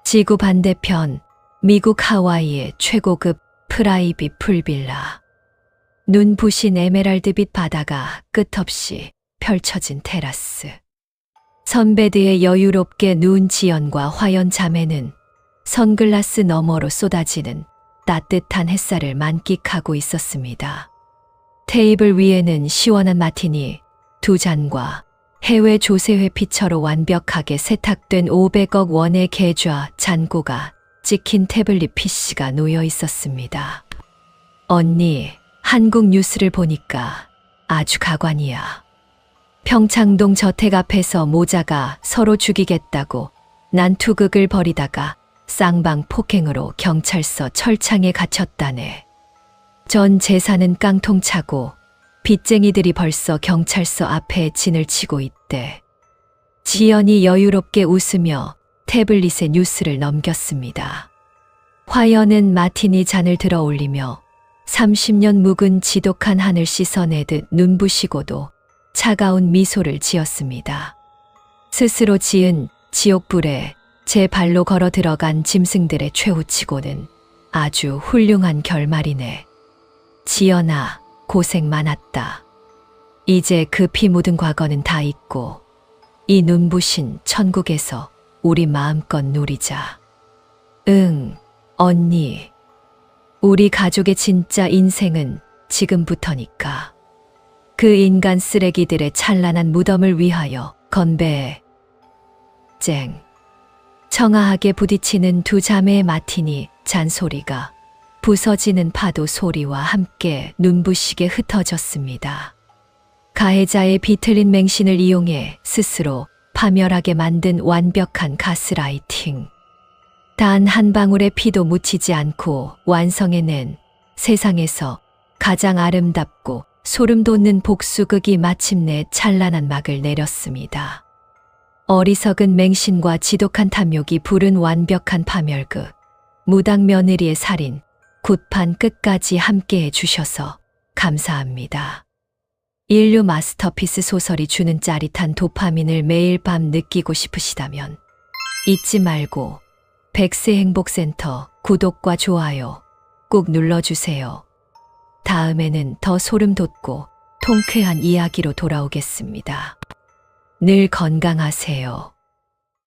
B: 지구 반대편 미국 하와이의 최고급 프라이빗 풀빌라. 눈부신 에메랄드빛 바다가 끝없이 펼쳐진 테라스. 선베드에 여유롭게 누운 지연과 화연 자매는 선글라스 너머로 쏟아지는 따뜻한 햇살을 만끽하고 있었습니다. 테이블 위에는 시원한 마티니 2잔과 해외 조세회 피처로 완벽하게 세탁된 500억 원의 계좌 잔고가 찍힌 태블릿 PC가 놓여 있었습니다. 언니, 한국 뉴스를 보니까 아주 가관이야. 평창동 저택 앞에서 모자가 서로 죽이겠다고 난투극을 벌이다가 쌍방 폭행으로 경찰서 철창에 갇혔다네. 전 재산은 깡통차고 빚쟁이들이 벌써 경찰서 앞에 진을 치고 있대. 지연이 여유롭게 웃으며 태블릿에 뉴스를 넘겼습니다. 화연은 마티니 잔을 들어 올리며 30년 묵은 지독한 한을 씻어내듯 눈부시고도 차가운 미소를 지었습니다. 스스로 지은 지옥불에 제 발로 걸어 들어간 짐승들의 최후치고는 아주 훌륭한 결말이네. 지연아, 고생 많았다. 이제 그 피 묻은 과거는 다 잊고 이 눈부신 천국에서 우리 마음껏 누리자. 응, 언니. 우리 가족의 진짜 인생은 지금부터니까. 그 인간 쓰레기들의 찬란한 무덤을 위하여 건배해. 쨍. 청아하게 부딪히는 두 자매의 마티니 잔소리가 부서지는 파도 소리와 함께 눈부시게 흩어졌습니다. 가해자의 비틀린 맹신을 이용해 스스로 파멸하게 만든 완벽한 가스라이팅. 단 한 방울의 피도 묻히지 않고 완성해낸 세상에서 가장 아름답고 소름 돋는 복수극이 마침내 찬란한 막을 내렸습니다. 어리석은 맹신과 지독한 탐욕이 부른 완벽한 파멸극. 무당 며느리의 살인, 굿판 끝까지 함께해 주셔서 감사합니다. 인류 마스터피스 소설이 주는 짜릿한 도파민을 매일 밤 느끼고 싶으시다면 잊지 말고 백세 행복센터 구독과 좋아요 꼭 눌러주세요. 다음에는 더 소름 돋고 통쾌한 이야기로 돌아오겠습니다. 늘 건강하세요.